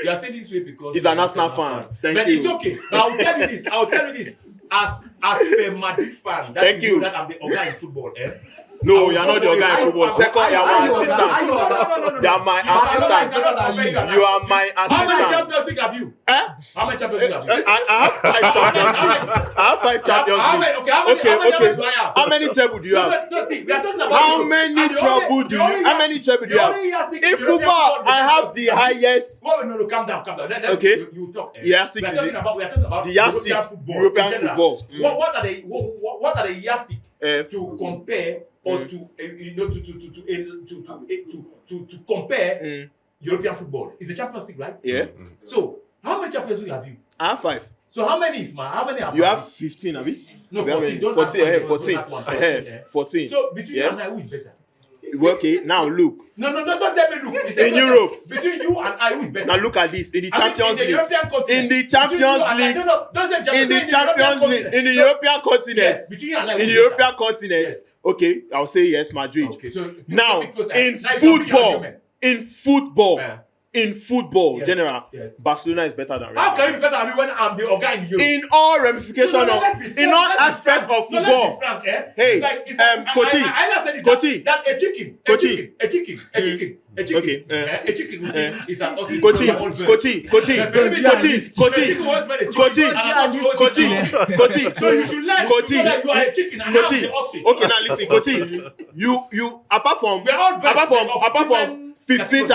You are saying this way because he's an Arsenal fan. Thank but you. It's okay. But I'll tell you this. As a Madrid fan, that Thank you. That I'm the guy in football. No, you're not the guy in football. Second, you're my assistant. You are my assistant. You are my How many assistant. Champions League have you? How many Champions League have you? I have 5 Champions League. How many do I have? How many treble do you have? No, see, we are talking about How many treble do you? How many treble do you have? In football, I have the highest. No, calm down. Okay. You talk. Yardstick We is are talking about the yardstick, European football. What are the yardstick to compare or to compare European football? It's the Champions League, right? Yeah. So how many Champions League have you? I have 5. So how many is man? How many have You have 15, have you? No, We have 14. 14. 14. So between you and I, who is better? Okay, now look. No, don't tell me look. In Europe. Between you and I, who is better? Now look at this. In the Champions League. In the Champions League. No, don't say In the Champions League. In the European continent. Yes, between you and I. In the European continent. Yes. Okay, I'll say yes, Madrid. Okay, so now, in football, yes, general, yes. Barcelona is better than Real How can you Madrid. be better than me when I'm the guy in Europe? In all ramifications No, of, let's be in all frank. aspects of So let's football. be frank, eh? Hey, it's like, Coachy, I said Coachy, that a chicken okay, is an Coachy, So you should learn so that you are a chicken and not the ostrich. Okay, now listen, Coachy, you apart from 14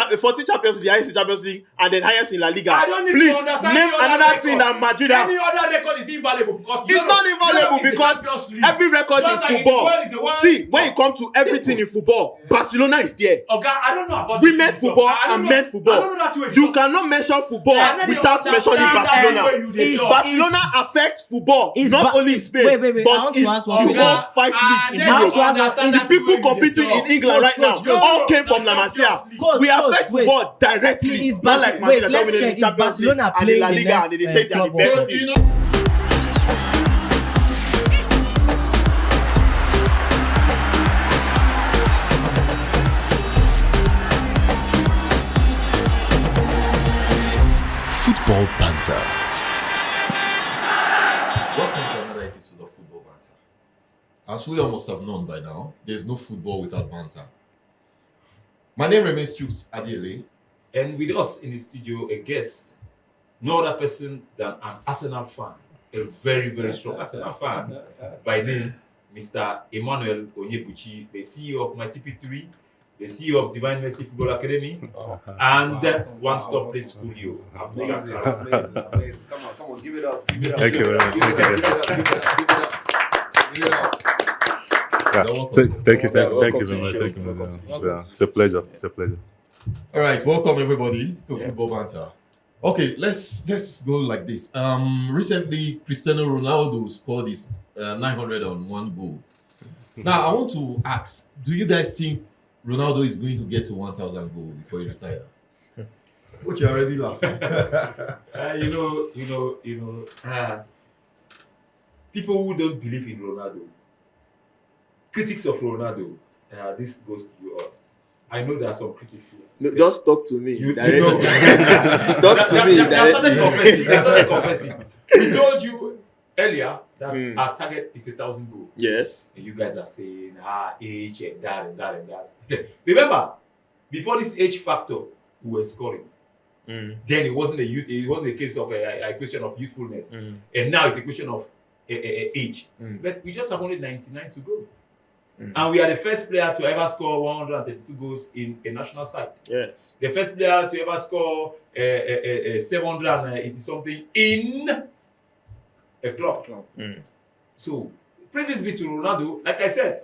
Champions League, highest in Champions League, and then highest in La Liga. I don't need Please to understand name another thing that Madrid have. Any other record is invaluable because It's not invaluable because every record in football. See, when it comes to everything in football, Barcelona is there. Okay, I don't know about Women football and men football. You cannot mention football without mentioning Barcelona. Barcelona affects football, not only Spain, but in all 5 leagues in Europe. The people competing in England right now all came from La Masia. We affect football directly. Not like Madrid that dominated the Champions League and the La Liga and they say they are the best team. Football Banter. Welcome to another episode of Football Banter. As we all must have known by now, there's no football without banter. My name remains Chooks Adiele. And with us in the studio, a guest, no other person than an Arsenal fan, a very, very strong Arsenal fan, by name Mr. Emmanuel Onyebuchi, the CEO of my TP3, the CEO of Divine Messi Football Academy, and One Stop Play Studio. Amazing. Come on, give it up. Thank you very much. Thank you very much. Yeah, it's a pleasure. All right, welcome everybody to Football Banter. Okay, let's go like this. Recently, Cristiano Ronaldo scored his 901 goal. Now, I want to ask: do you guys think Ronaldo is going to get to 1,000 goals before he retires? Which you already laughing. People who don't believe in Ronaldo, critics of Ronaldo, this goes to you all. I know there are some critics here. No, just talk to me. You directly. know. Talk to me. They have started directly. confessing. We told you earlier that our target is 1,000 goals. Yes. And you guys are saying, age and that and that and that. Remember, before this age factor, we were scoring. Then it wasn't a case of a question of youthfulness. And now it's a question of age. But we just have only 99 to go. And we are the first player to ever score 132 goals in a national side. Yes. The first player to ever score 780 something in a club. So, praises be to Ronaldo. Like I said,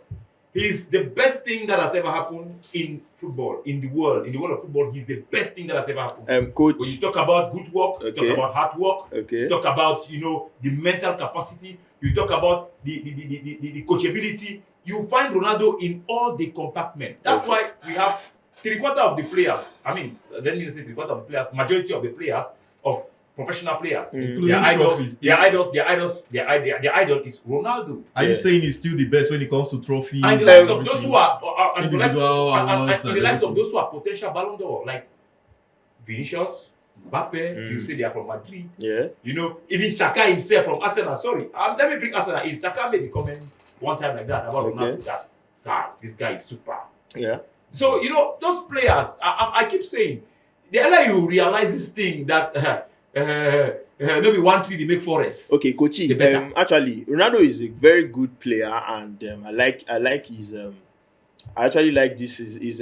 he's the best thing that has ever happened in football, in the world of football. He's the best thing that has ever happened. Coach. When you talk about good work, you talk about hard work, you talk about the mental capacity, you talk about the coachability. You find Ronaldo in all the compartments. That's why we have 3/4 of the players. I mean, let me say 3/4 of the players. Majority of the players, of professional players, their idol is Ronaldo. Are you saying he's still the best when it comes to trophies? And the likes of those who are individual awards, and the likes of those who are potential Ballon d'Or, like Vinicius, Mbappe, you say they are from Madrid. Yeah. You know, even Xhaka himself from Arsenal. Sorry, let me bring Arsenal in. Xhaka made a comment one time like that about Ronaldo. That God, this guy is super. Yeah. So you know, those players. I keep saying, the earlier you realize this thing that maybe 1 tree they make forest. Okay, Kochi. Actually, Ronaldo is a very good player, and I like his. I actually like this is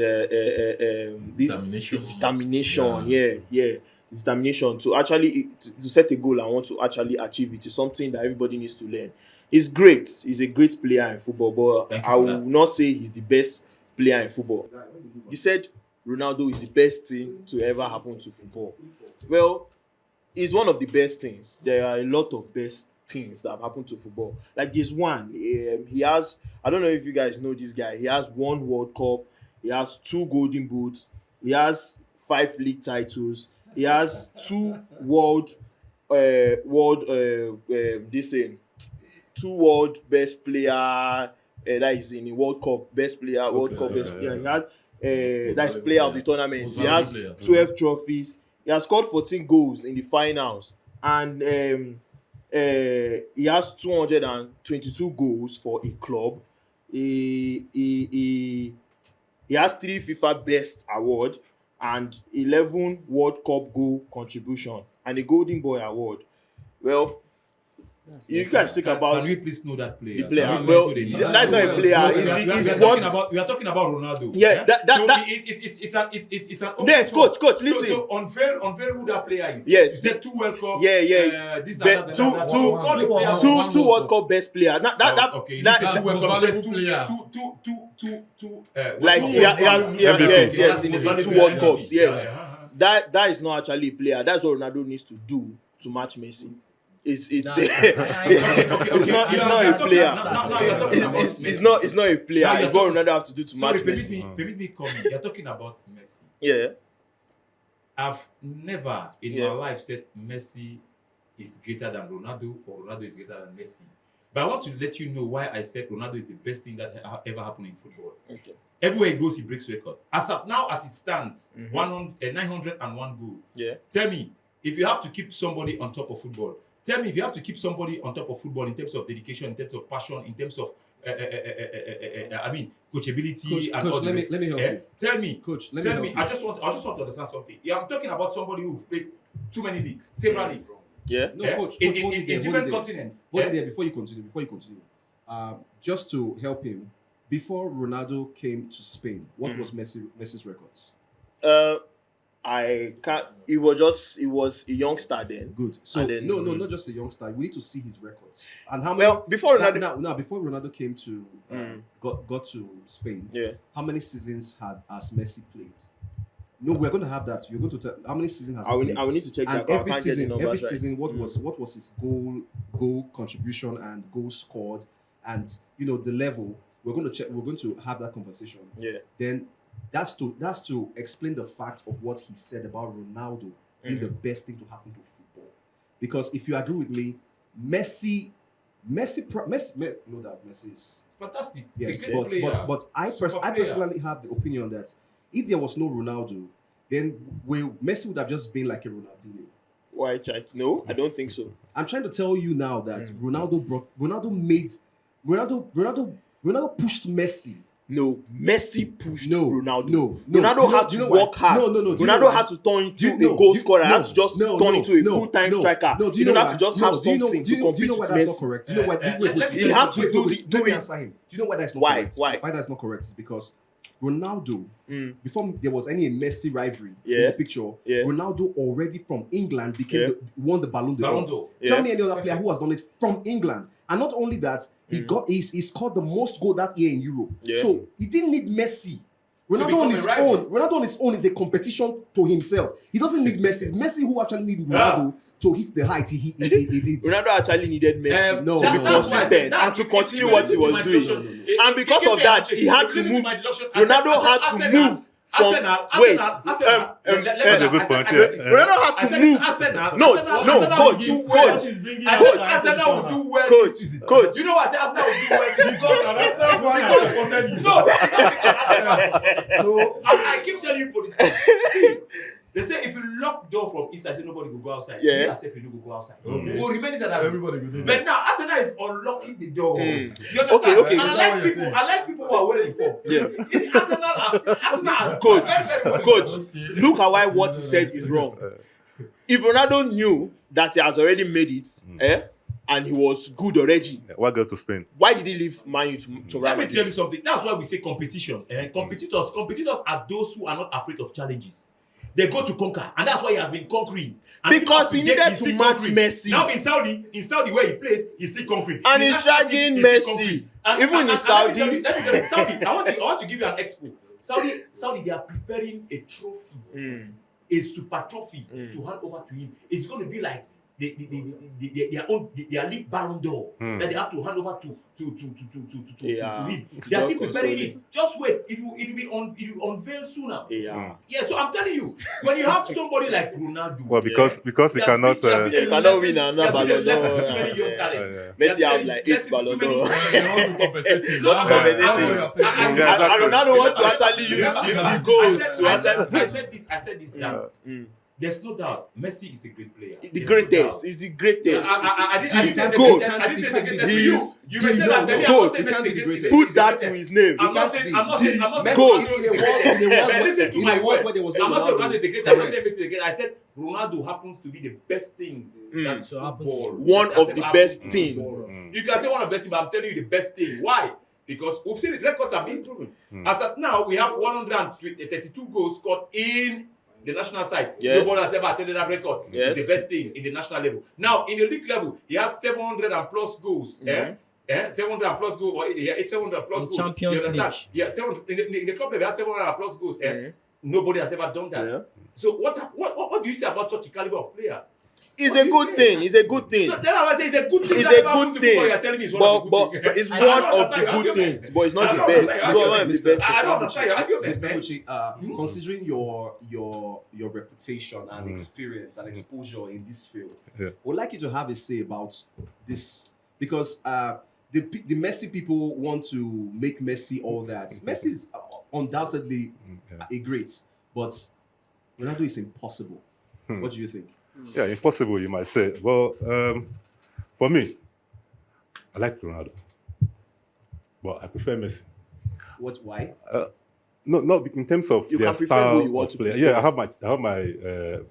determination. Yeah. Determination to actually to set a goal and want to actually achieve it is something that everybody needs to learn. He's great. He's a great player in football, but I will not say he's the best player in football. You said Ronaldo is the best thing to ever happen to football. Well, it's one of the best things. There are a lot of best things that have happened to football. Like this one, he has, I don't know if you guys know this guy, he has 1 World Cup, he has 2 Golden Boots, he has 5 league titles, he has 2 2 world best player, that is in the World Cup, best player, World Cup best player. He has that's player of the tournament. He has 12 trophies. He has scored 14 goals in the finals, and he has 222 goals for a club. He has 3 FIFA Best Award and 11 World Cup goal contribution and a Golden Boy Award. Well, you guys think about. Can we please know that player? The player. Well, that's not a player. It's what we are talking about Ronaldo. Yeah, it's an. Yes, coach. Listen. So unveil who that player is. Yes. You said 2 World Cup. Yeah. Two World Cup best player. Okay. That most valuable player. Like yes. In the 2 World Cups. Yeah. That is not actually a player. That's what Ronaldo needs to do to match Messi. It's not a player. It's not a player. It's what Ronaldo have to do to match Messi. Permit me comment. You're talking about Messi. Yeah. I've never in my life said Messi is greater than Ronaldo or Ronaldo is greater than Messi. But I want to let you know why I said Ronaldo is the best thing that ever happened in football. Okay. Everywhere he goes, he breaks record. As it stands, 901 goal. Yeah. Tell me, if you have to keep somebody on top of football, in terms of dedication, in terms of passion, in terms of coachability. Coach, let me help you. Tell me, Coach. I just want to understand something. Yeah, I'm talking about somebody who played too many leagues, several leagues. Yeah. No, Coach. In different continents. Hold it there before you continue. Just to help him, before Ronaldo came to Spain, what was Messi's records? I can't. It was a youngster then. Good. So then, no, not just a youngster. We need to see his records and how many. Well, before Ronaldo, before Ronaldo came to got to Spain. Yeah. How many seasons has Messi played? No, we're going to have that. You're going to tell how many seasons has he played. I will need to check that. Every season, what was his goal contribution and goal scored, and the level. We're going to check. We're going to have that conversation. Yeah. Then. That's to explain the fact of what he said about Ronaldo being the best thing to happen to football. Because if you agree with me, Messi, no doubt Messi is fantastic. Yes, but I personally have the opinion that if there was no Ronaldo, then Messi would have just been like a Ronaldinho. Why? No, I don't think so. I'm trying to tell you now that Ronaldo pushed Messi. No, Messi pushed Ronaldo. No, Ronaldo had to work hard. Ronaldo had to turn into a goal scorer. Had to just turn into a full-time striker. You don't have to just have something to compete with Messi. That's not correct? Do you know why? He had to do it. Do you know why that's not correct? Why that's not correct is because Ronaldo, before there was any Messi rivalry in the picture, Ronaldo already from England won the Ballon d'Or. Tell me any other player who has done it from England. And not only that, he scored the most goal that year in Europe. Yeah. So he didn't need Messi. Ronaldo on his own is a competition to himself. He doesn't need Messi. It's Messi who actually needs Ronaldo to hit the heights he did. Ronaldo actually needed Messi to be consistent and to continue what he was doing. And because of that, he had to move. Ronaldo had to move. That's a good point. Ronaldo had to move. Coach. You know what? Arsenal will do well because I keep telling you for this. They say if you lock door from inside, say nobody will go outside. Yeah. You yourself, you don't go outside. Okay. We will remain inside that room. Everybody will do that. But now Arsenal is unlocking the door. You understand? Okay. And I like people who are well informed. Yeah. Arsenal are Coach, very well Coach, Okay. look at why what he said is wrong. If Ronaldo knew that he has already made it, and he was good already, Why go to Spain? why did he leave Man U to Let Real me Madrid? tell you something. That's why we say competition. Competitors are those who are not afraid of challenges. They go to conquer, and that's why he has been conquering. And Because he people needed forget to he's still match conquering. Messi. Now in Saudi where he plays, he's still conquering. And In he's national team, dragging he's Messi. still conquering. Even in Saudi. Let me tell you, Saudi. I want to give you an expo. Saudi, they are preparing a trophy, a super trophy to hand over to him. It's going to be like their league Ballon d'Or that they have to hand over to him. They are still preparing it. Just wait, it will be unveiled sooner. Yeah, so I'm telling you, when you have somebody like Ronaldo, Well, because he cannot. He cannot win another Ballon d'Or. Messi have like 8 Ballon d'Or. They want to compensate him. Not That's compensating. what you're saying. And Ronaldo want to actually use the goals to actually. I said this now. There's no doubt Messi is a great player. The greatest. He's the greatest. I didn't say Goat. the greatest. You may say that. Maybe Goat. I'm not saying Messi is the greatest. Put that to his name. I'm not saying Goat. Ronaldo is the greatest. Listen to my word. where there was I'm no not saying Ronaldo. Ronaldo is the greatest. I'm not saying Messi is the greatest. I said Ronaldo happens to be the best thing that football. One has of ever the happened best to thing. football. You can say one of the best thing, but I'm telling you the best thing. Why? Because we've seen it. Records have been proven. As at now, we have 132 goals scored in the national side. Yes. Nobody has ever attended that record. Yes. It's the best thing in the national level. Now, in the league level, he has 700 and plus goals. 700 and plus goals. Or 700 plus In goals. Champions You understand? League. Yeah, 700, in the club level, he has 700 and plus goals. Nobody has ever done that. Yeah. So what do you say about such a caliber of player? It's a good thing. It's a good thing. So then I was saying it's a good thing. It's that a ever happened good to football. thing. You're telling me it's one of the But good things. it's I don't one of the understand your good argument. things. But it's not I the don't best. understand It's your one of the best. I don't understand your argument, man. Considering your reputation and experience and exposure in this field, would like you to have a say about this because the Messi people want to make Messi all that. Messi is undoubtedly a great, but Ronaldo is impossible. What do you think? Yeah, impossible, you might say. Well, for me, I like Ronaldo, but I prefer Messi. Why? No, not in terms of You their can prefer style who you want of to play. prefer. Yeah, I have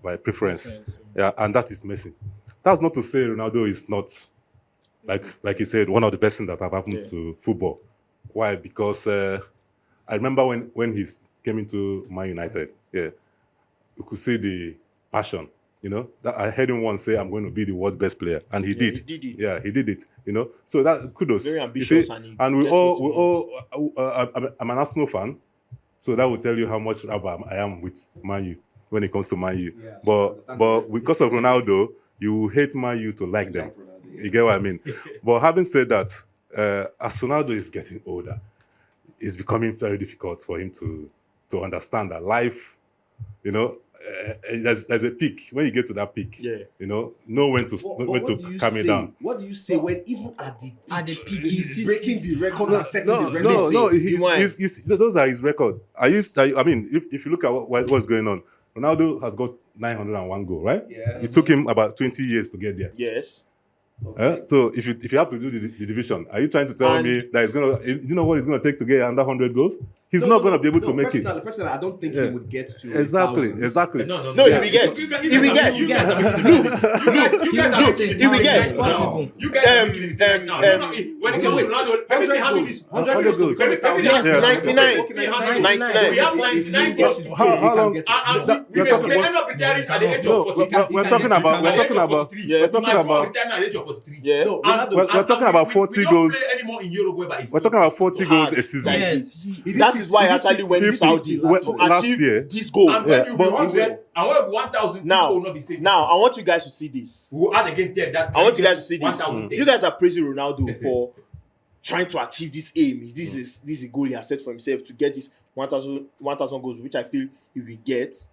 my preference. Yeah, and that is Messi. That's not to say Ronaldo is not, like you said, one of the best things that have happened to football. Why? Because I remember when he came into Man United, you could see the passion. You know, that I heard him once say, "I'm going to be the world's best player," and he did. He did it. Yeah, he did it. You know, so that kudos. Very You ambitious, see, and we all. I'm an Arsenal fan, so that will tell you how much I am with Man U when it comes to Man U. Yeah, so but because of Ronaldo, you hate Man U to like them. You get what I mean? But having said that, as Ronaldo is getting older, it's becoming very difficult for him to understand that life, you know, there's a peak. When you get to that peak, you know when to calm it down. What do you say when even at the peak he's breaking the records and setting the records? He's those are his record. I mean, if you look at what's going on, Ronaldo has got 901 goals, right? Yeah. It took him about 20 years to get there. Yes. Okay. So if you have to do the division, are you trying to tell me that it's gonna? You know what it's gonna take to get under 100 goals? He's not gonna be able to make it. Personally, I don't think he would get to Exactly. 1,000. No, he will get. He will get. You guys are possible. You guys are making a mistake now. When it comes to Ronaldo, let me handle this. 100 goals. Yes, 99. We have 99 goals. How long? And we may end up retiring at the age of 40. We're talking about. We're talking about 40 goals. We're talking about 40 goals a season. Yes. That is why I actually went to Saudi to last achieve year. this goal. And when you be 100, and when 1,000 people will not be saved. Now, I want you guys to see this. We will add again 10. I want you guys to see this. 1,000. You guys are praising Ronaldo for trying to achieve this aim. This is a goal he has set for himself to get this 1,000 goals, which I feel he will get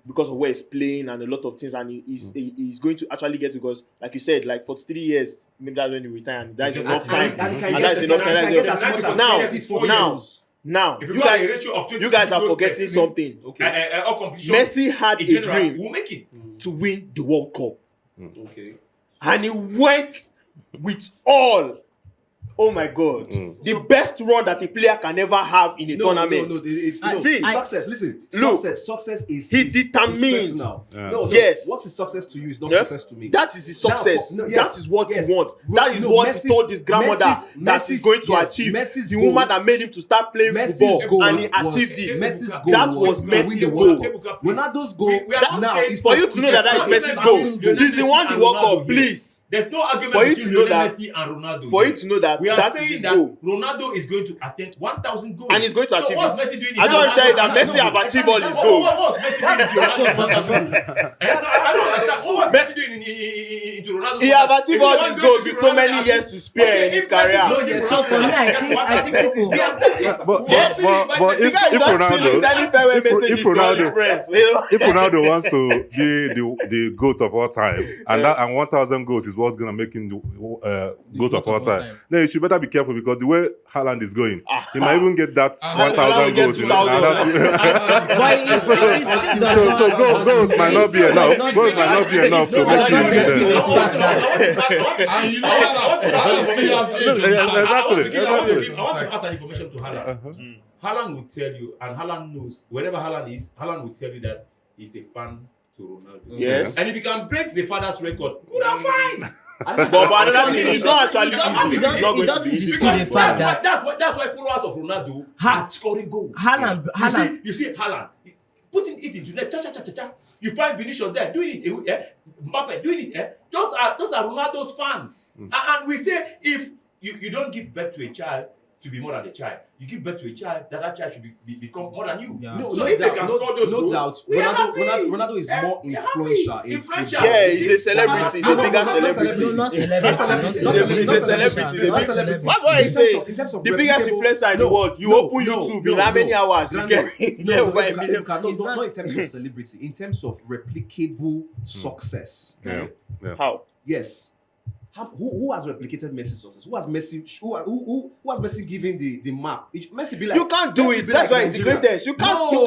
because of where he's playing and a lot of things, and he's going to actually get, because like you said, like for 3 years, maybe that's when he retire, and that's enough time. And that's enough time. Now, Now, If you you guys, a ratio of 20 you guys are goals forgetting per something. all competition, Messi had in a general, dream we'll make it. to win the World Cup. Okay. And he went with all. Oh my God. The best run that a player can ever have in a tournament. Success. Listen, success is determined. personal. Yes. What is success to you is not success to me. That is his success. Now, that is what he wants. That is what he told his grandmother that he's going to achieve. Messi's the goal, woman that made him to start playing football and he achieved it. Messi's goal that was Messi's goal. Ronaldo's goal now is for you to know that is Messi's goal. Since he won the World Cup, please. There's no argument for you to know that Messi and Ronaldo. For you to know that we are that saying is his that goal. Ronaldo is going to attempt 1,000 goals. And he's going to achieve so what's it. Messi doing? I just want to tell you that Messi have achieved all his goals. What's Messi doing in Ronaldo's 1,000 goals? I don't understand. What was Messi doing into Ronaldo's? He have achieved all his goals with so many years to spare in his career. So for me, I think people. But if Ronaldo wants to be the GOAT of all time, and 1,000 goals is what's gonna make him the GOAT of all time, then you should better be careful, because the way Haaland is going, he might even get that 1,000 goals. So goals might not be enough. Goals might not be enough to make him be there. And you know Haaland still have age. Exactly. I want to pass an information to Haaland. Haaland will tell you, and Haaland knows, wherever Haaland is, Haaland will tell you that he's a fan to Ronaldo. Yes. And if he can break the father's record, good and fine. But another thing, it's not actually easy. It's not going to be easy. The fact that That's why followers of Ronaldo are scoring goals. Haaland. You see Haaland putting it into net. Cha. You find Vinicius there doing it. Mbappe doing it. Those are Ronaldo's fans. And we say, if you don't give birth to a child to be more than a child, you give birth to a child, that child should become more than you. Yeah. So if they can score those goals, no doubt. Ronaldo is more influential. Yeah, he's a celebrity. He's a bigger celebrity. No, not celebrity. He's a celebrity. That's why I say the biggest influencer in the world. You open YouTube in how many hours you get over a million. Not in terms of celebrity, in terms of replicable success. Yeah. How? Yes. Who has replicated Messi's success? Who has Messi given the map? Messi be like, you can't do it. That's why he's the greatest. You can't. We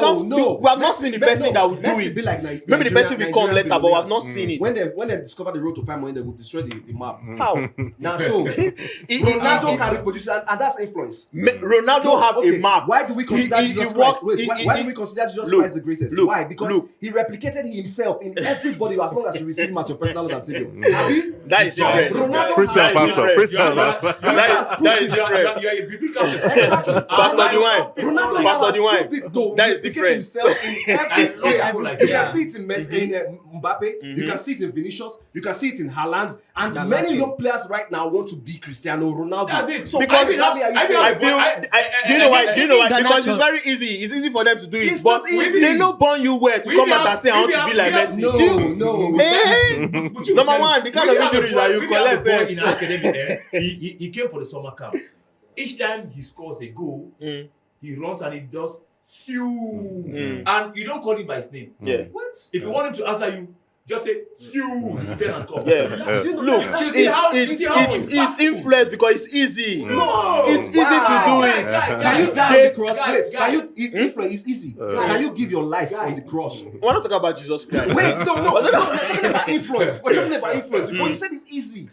have not seen the person that will do it. Be like maybe the person will come later, but we have not seen it. When they discover the road to Fame, when they will destroy the map. How? Now, so Ronaldo can reproduce, and that's influence. Ronaldo have a map. Why do we consider Jesus Christ? Why do we consider Jesus Christ the greatest? Why? Because he replicated himself in everybody as long as you receive him as your personal Lord and Savior. That is different. Ronaldo Christian pastor. That is different. You are a biblical Exactly. Pastor Diwain. Ronaldo Pastor has Diwain. proved it, though. That is He different. himself in every player. You can see it in Messi, in Mbappe. You can see it in Vinicius. You can see it in Haaland. And many young players right now want to be Cristiano Ronaldo. That's it. So Because do you know why? Do you know why? Because it's very easy. It's easy for them to do it. It's But not easy. they no born you where to come out and say I want to be like Messi. No. Number one, the kind of injuries that you collect first. In academy, he came for the summer camp. Each time he scores a goal, he runs and he does and you don't call him by his name. Yeah. What? If you want him to answer you, just say you turn and come. Yeah. Look, it's influence because it's easy. No, It's easy to do it. Can you die on the cross? Can you? If influence is easy, can you give your life on the cross? We're not talking about Jesus Christ. Wait, no. We're talking about influence. We're talking about influence. But you said it's easy.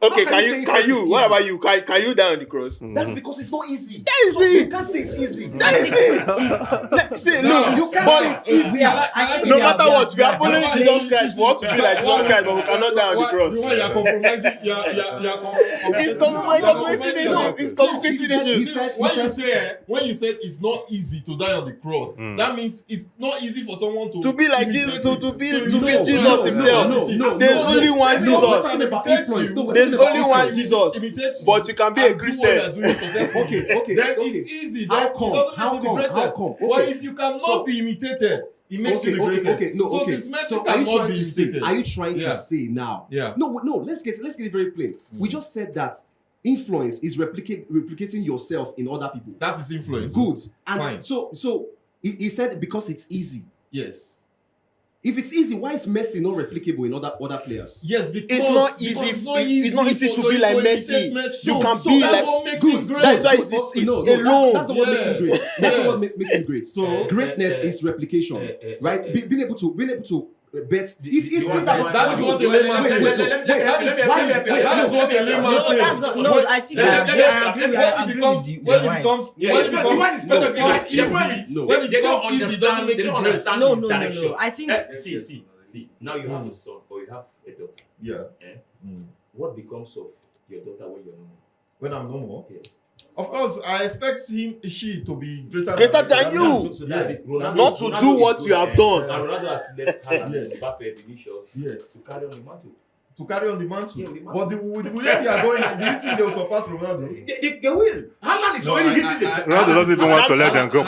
Okay, How can you say can it's you? easy? What about you? Can you die on the cross? That's because it's not easy. That is You it. can't say it's easy. That is it. See, look, You can't but say it's easy. no matter what, we are following Jesus Christ. We want to be like Jesus Christ, but we cannot die on the cross. You are compromising. It's complicating issues. When you said it's not easy to die on the cross, that means it's not easy for someone to be like Jesus, to be Jesus no, himself. There's only one Jesus. There's only one Jesus. But you can be a Christian. Okay. Then it's easy. How Then come? it doesn't How make you the come? greatest. How come? But Okay. if you cannot So- be imitated, it makes you the greatest. Since Messi So are you cannot trying be to say? imitated, Are you trying to Yeah. say now? Yeah. No. Let's get it very plain. We just said that influence is replicating yourself in other people. that is influence. Good. And Fine. so he said because it's easy. Yes. If it's easy, why is Messi not replicable in other players? Yes, because it's not easy. It's not easy to be like Messi. You can be that's like what makes him great. That's why it's alone. That's not what makes him great. That's not what makes him great. So greatness is replication, right? Being able to bet. That is what a layman says. That is what a layman says. No, I think I agree with you. When it becomes easy, it doesn't make it great. No. I think see. Now you have a son or you have a daughter. Yeah. What becomes of your daughter when you're no more? When I'm no more? Yes. Of course, I expect she to be greater than you. So that's it. Not to do what you have done. And Ronaldo has left Haaland back to Vinicius to carry on the mantle. To carry on the mantle. Yeah, the mantle. But the way they are going, do you think they will surpass Ronaldo? They will. Haaland is already hitting it. Ronaldo doesn't even want to let them go.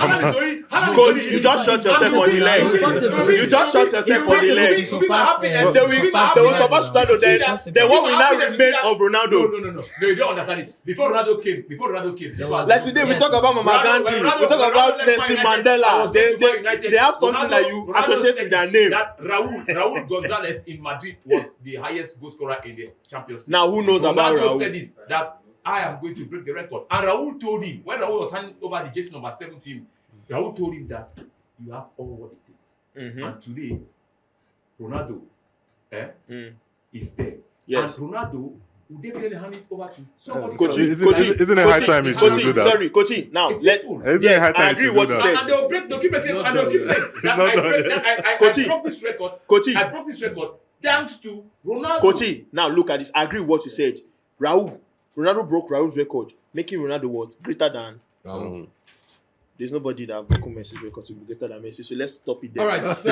Coach, you just shot yourself on the leg. You just shot yourself on the leg. They will surpass Ronaldo. Then what will now remain of Ronaldo? No. You don't understand it. Before Ronaldo came. Like today, we talk about Mama Gandhi. We talk about Nelson Mandela. They have something that you associate with their name. That Raul Gonzalez in Madrid was the highest goal scorer in the Champions League. Now who knows about Ronaldo Raul? said this, that I am going to break the record. And Raul told him, when Raul was handing over the jersey number 7 to him, Raul told him that you have all what it takes. And today, Ronaldo is there. Yes. And Ronaldo will definitely hand it over to somebody. Isn't it high time he should do that? Sorry, Coachy. Now, yes, I agree with what you said. And they'll keep saying that I broke this record. I broke this record thanks to Ronaldo. Coachy, now look at this. I agree with what you said. Ronaldo broke Raul's record, making Ronaldo what? Greater than There's nobody that have broken Messi's record to be greater than Messi. So let's stop it there. All right. So,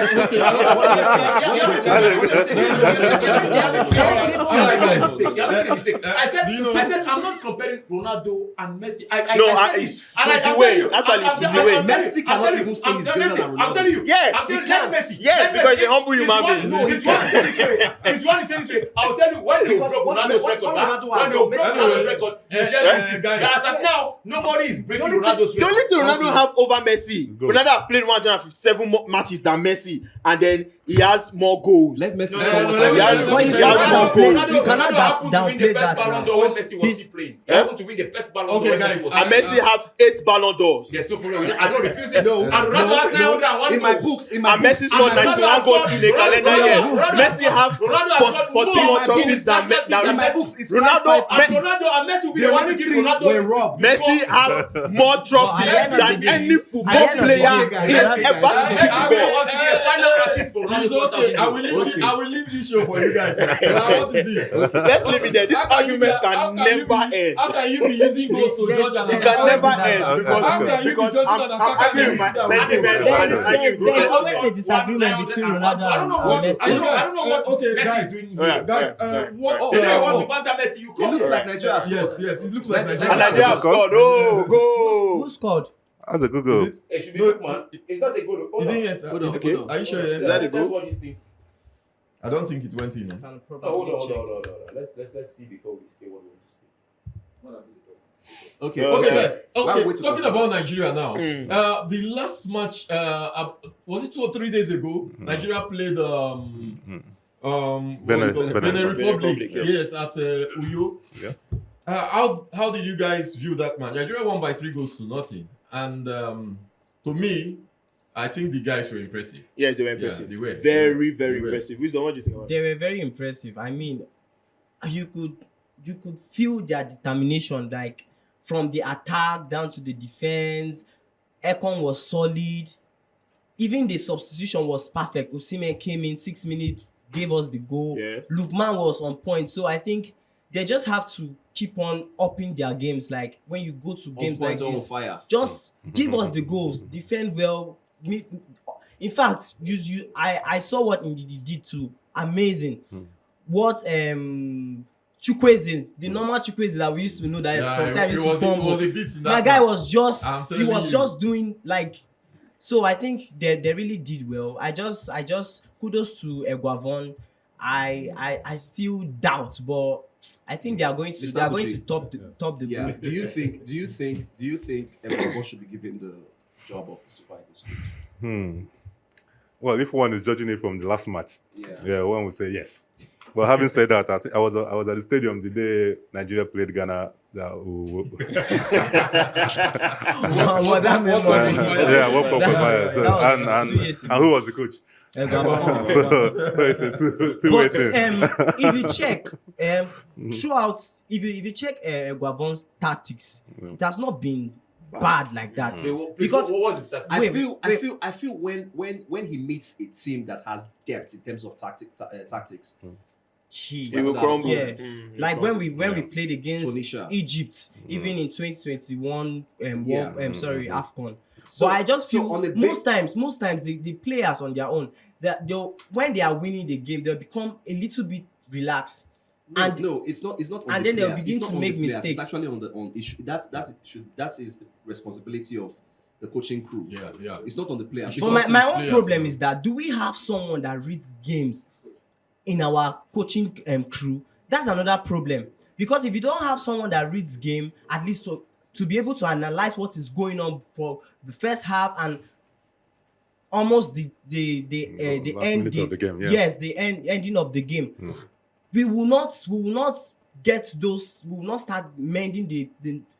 I said I'm not comparing Ronaldo and Messi. It's the way. Actually, it's the way. Messi cannot even say he's greater than Ronaldo. I'm telling you. Yes. Yes, because he's a humble human being. No, he's one is this way. I'll tell you when they broke Ronaldo's record. When they broke Ronaldo's record, guys, now nobody is breaking Ronaldo's record. The only thing Ronaldo have over Messi, Ronaldo have played 157 more matches than Messi, and then he has more goals. Let Messi He has more goals. You cannot downplay that. When Messi was still playing, he happened to win the first Ballon d'Or. Okay, guys. And Messi have 8 Ballon d'Ors. There's no problem with it. I don't refuse it. No. And Ronaldo has 901 in my goals. books, And Messi scored 91 goals in a calendar year. Messi have 14 more trophies than in my books. It's Ronaldo And Messi will be the one to give Ronaldo. Messi have more trophies than any football player ever to keep It's okay. I will leave this show for you guys. Now, what is this? Let's leave it there. This argument can never end. How can you be using goals to judge an It can never How end because I'm arguing with my sentiments. There's always a disagreement between Ronaldo and Messi. I don't know what Okay, guys. Messi is doing here. Guys, what? You want to banter Messi, you It come. looks like Nigeria. Yes, it looks like And Nigeria. Nigeria have scored. Oh, go! Who scored? That's a good goal. Is it? It should be No, Lukman. It's not a goal. He didn't enter. Hold on. Are you sure he Is that a entered? goal? What do you think? I don't think it went in. No? Can Hold probably on. Let's see before we say what we want to say. Okay. Okay, guys. Why Okay, wait to talking go? about Nigeria now. The last match, was it 2 or 3 days ago? Nigeria played Benin Republic. yeah. Yes, at Uyo. Yeah. How did you guys view that match? Nigeria won by 3-0. And to me, I think the guys were impressive. Yes, they were impressive. They were. Very They were. impressive. Wisdom, what do you think about it? They were very impressive. I mean, you could feel their determination, like from the attack down to the defense. Ekong was solid. Even the substitution was perfect. Osimhen came in 6 minutes, gave us the goal. Yeah. Lukman was on point. So I think they just have to keep on upping their games. Like when you go to games like this, fire. just give us the goals, defend well. In fact, I saw what Ndidi did too. Amazing. What Chukwueze, the normal Chukwueze that we used to know that sometimes it used to was fumble. a beast in that My guy match. was just I'm telling you. doing like. So I think they really did well. I just kudos to Eguavon. I still doubt, but I think they are going to top the Yeah. group. Do you think Eguavon should be given the job of the Super Eagles? Well, if one is judging it from the last match, one would say yes. But having said that, I was at the stadium the day Nigeria played Ghana. What World Cup qualifier. And who was the coach? So it's a two-way thing. If you check throughout, if you check Guavon's tactics, it has not been bad like that. Because what was his tactics? I feel when he meets a team that has depth in terms of tactics, he will crumble. Yeah, like when we played against Tunisia. Egypt, even in 2021 AFCON. So I just feel most times the players on their own, that when they are winning the game, they'll become a little bit relaxed. No, it's not. And then they'll begin to make mistakes. It's actually on issue. That is the responsibility of the coaching crew. Yeah. It's not on the players. But my own problem is that do we have someone that reads games in our coaching crew? That's another problem. Because if you don't have someone that reads game, at least to be able to analyze what is going on for the first half and almost the end of the game, yes, the ending of the game, we will not get those. We will not start mending the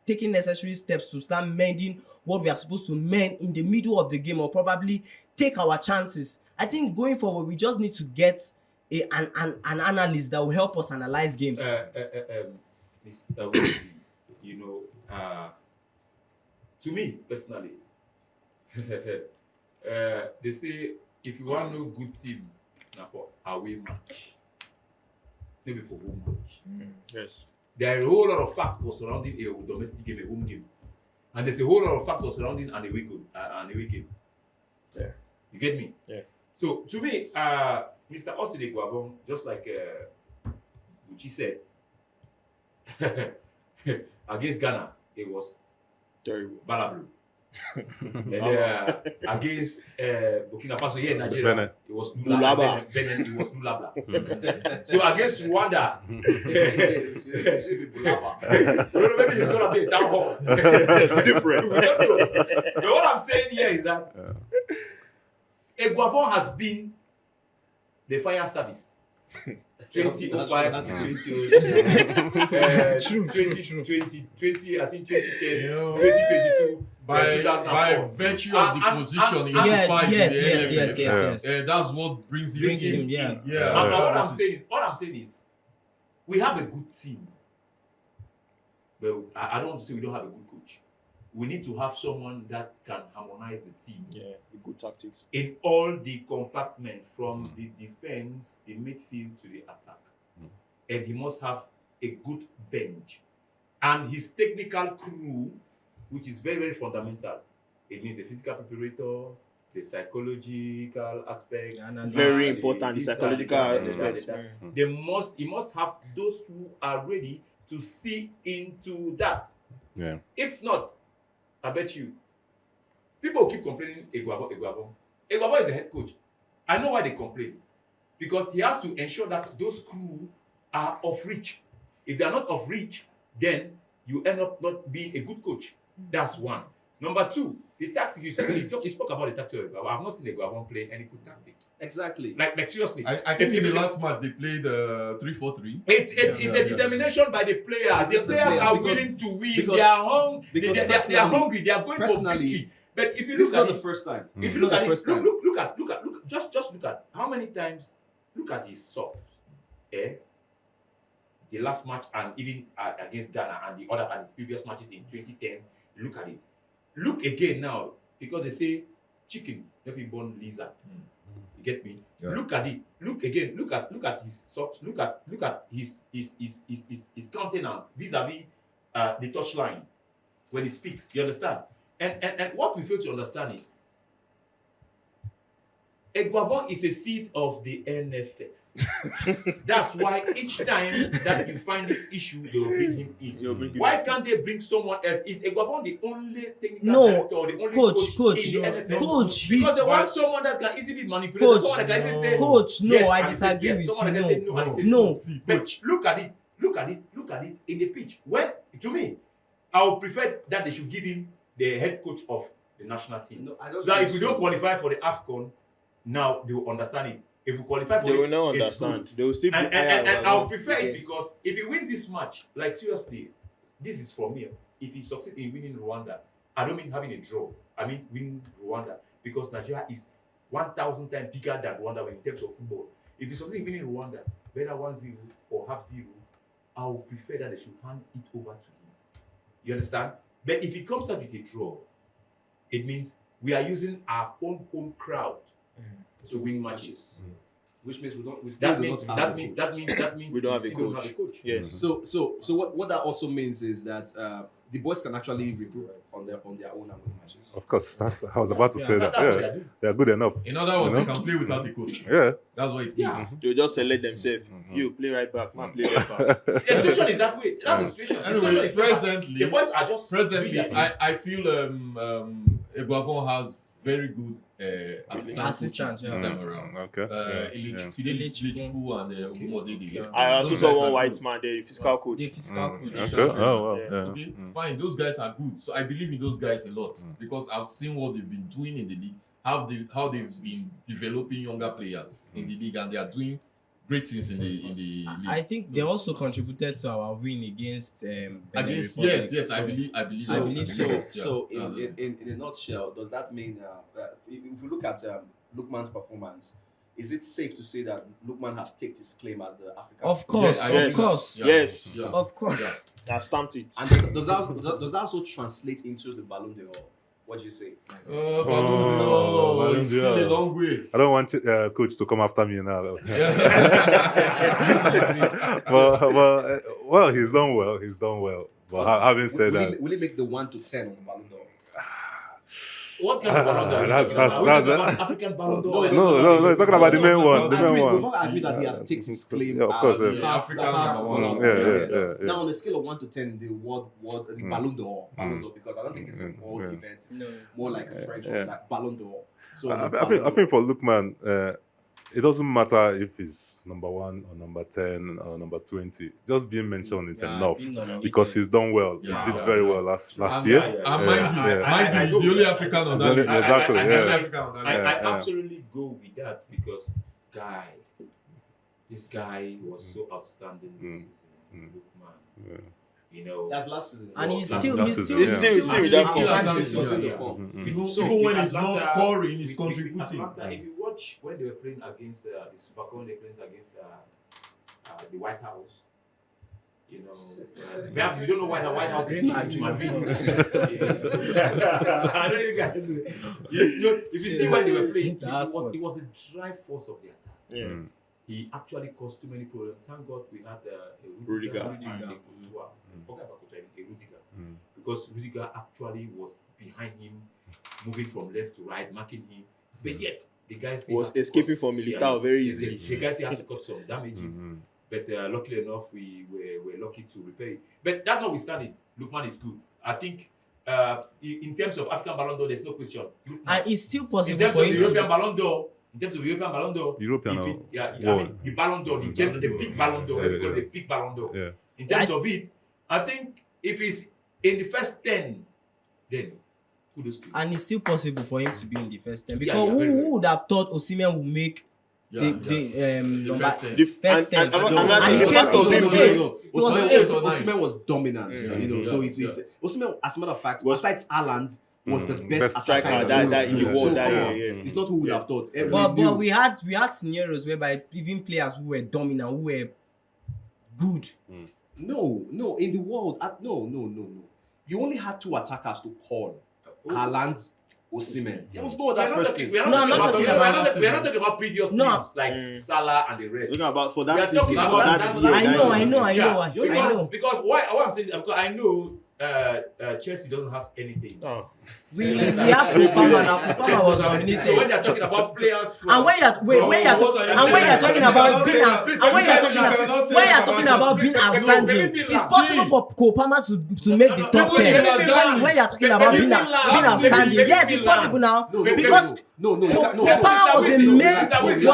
taking necessary steps to start mending what we are supposed to mend in the middle of the game, or probably take our chances. I think going forward, we just need to get an analyst that will help us analyze games. To me personally, they say if you want no good team, na for away match, maybe for home match. Yes. There are a whole lot of factors surrounding a domestic game, a home game, and there's a whole lot of factors surrounding an away game. Yeah. You get me? Yeah. So to me, Mr. Osile Guavon, just like Buchi said, against Ghana, it was terrible. Ballon. And against Burkina Faso, Nigeria, it was Nulaba. Benin, it was Nulabla. So against Rwanda, it should be Bulaba. Maybe it's gonna be a town hall. Different. We don't know. But what I'm saying here is that Guavon has been the fire service. 2005, 2008, True. 2020, I think 2010, 2022. By virtue of the position he occupies in the yes. That's what brings him. Yeah. And what I'm saying is, we have a good team, but I don't want to say we don't have a good coach. We need to have someone that can harmonize the team. Yeah, good tactics. In all the compartments, from the defense, the midfield to the attack. And he must have a good bench. And his technical crew, which is very, very fundamental. It means the physical preparator, the psychological aspect. Very important, the psychological aspect. He must have those who are ready to see into that. Yeah. If not, I bet you, people keep complaining Eguavon. Eguavon is the head coach. I know why they complain. Because he has to ensure that those crew are of reach. If they are not of reach, then you end up not being a good coach. That's one. Number two, the tactic you said, you spoke about the tactic of Eguavon. I've not seen Eguavon play any good tactic. Exactly. Like seriously. I think in the last match they played 3-4-3. It's a determination by the players. The players are willing to win. They are hungry. They are hungry. They are going for victory. But if you look at the first time. If you look at it, look at just look at how many times. Look at his subs. The last match and even against Ghana and the other and his previous matches in 2010. Look at it. Look again now, because they say chicken never born lizard. You get me? Yeah. Look at it. Look again. Look at his subs. Look at his countenance vis-a-vis the touchline when he speaks. You understand? And what we fail to understand is Eguavon is a seed of the NFF. That's why each time that you find this issue, they'll bring him in. Why can't they bring someone else? Is Eguavon the only technical director or the only coach in the NFF? Coach, because they want someone that can easily manipulate. Someone that can say, coach, no, yes, I disagree yes, with you. No. See, But coach. look at it in the pitch. When, to me, I would prefer that they should give him the head coach of the national team. No, I don't so that if we don't qualify for the AFCON, now they will understand it. If we qualify for they it, will not it's understand. good. They will still be And I'll prefer it because if he wins this match, like seriously, this is for me. If he succeeds in winning Rwanda, I don't mean having a draw. I mean winning Rwanda because Nigeria is 1,000 times bigger than Rwanda in terms of football. If he succeeds in winning Rwanda, whether 1-0 or 0.5, I would prefer that they should hand it over to him. You understand? But if he comes out with a draw, it means we are using our own home crowd to win matches. Which means we still do not have that means we don't have a coach. Yes. So what that also means is that the boys can actually regroup on their own and win matches. Of course, I was about to say that. Yeah, they are good enough. In other words, they can play without a coach. Yeah, that's what it means. They'll just select themselves. You play right back, man, play left back. The situation is that way. That's the situation. Anyway, presently, the boys are just I feel Eguavon has very good assistants this time around. Okay. Ilichukwu and Ogumodede. I also saw one white man there, the fiscal coach. Okay. Oh, wow. Okay. Fine. Those guys are good. So I believe in those guys a lot because I've seen what they've been doing in the league, how they've been developing younger players in the league, and they are doing great things in the league. I think they also contributed to our win against yes, I believe so. So in a nutshell, does that mean if we look at Lukman's performance, is it safe to say that Lukman has staked his claim as the African? Of course, yes. Of course. I stamped it. And does that also translate into the Ballon d'Or? What do you say? Ballon d'Or. It's still a long way. I don't want coach to come after me now. Well, he's done well. But having said that, will he make the 1 to 10 on the Ballon d'Or? What kind of Ballon d'Or? That's African Ballon d'Or. No, he's talking about the main one. We've all agreed that he has taken his claim as the African number one. Yeah. Now, on a scale of 1 to 10, the Ballon d'Or, because I don't think it's an world event. It's more like a French one, like Ballon d'Or. So I think for Lukman, it doesn't matter if he's number 1 or number 10 or number 20. Just being mentioned is enough because he's done well. He did very well last year. And mind you, he's the only African on that list. Exactly. I absolutely go with that because this guy was so outstanding this season. Lukman. You know, that's last season, and he's still with that form. Even when he's not scoring, he's contributing. If you watch when they were playing against the Super Cup, when they played against the White House, you know, perhaps you don't know White House is human beings. I know you guys. If you see when they were playing, it was a drive force of the attack. Yeah. He actually caused too many problems. Thank God we had Rudiger and Courtois. Forget about Courtois, Rudiger. Because Rudiger actually was behind him, moving from left to right, marking him. But yet, the guys was escaping from Militao very easily. The guys had to cut some damages. But luckily enough, we were lucky to repair it. But that notwithstanding, Lukman is good. I think in terms of African Ballon d'Or, there's no question. Lukman, and it's still possible in terms for of him the European Ballon d'Or, in terms of European Ballon d'Or, the Ballon d'Or, the big Ballon d'Or, the big Ballon d'Or. Yeah. In terms of it, I think if he's in the first 10, then kudos to him. And it's still possible for him to be in the first 10 because who would have thought Osimhen would make the first 10? Osimhen was dominant, you know. So it's Osimhen, as a matter of fact, besides Haaland, was the best striker that in the world. It's not who would have thought. But we had scenarios whereby even players who were dominant, who were good. No, in the world, no. You only had 2 attackers to call: Haaland, Osimhen. There was no other person. We are not talking about previous names like Salah and the rest. About for that season. I know. Because what I'm saying is because I know Chelsea doesn't have anything. We have Kupama now. Kupama was nominated. So when you're talking about players from and when you're talking about being outstanding, it's possible for Kupama to make the top 10. When you're talking about being outstanding, yes, it's possible now because Kupama was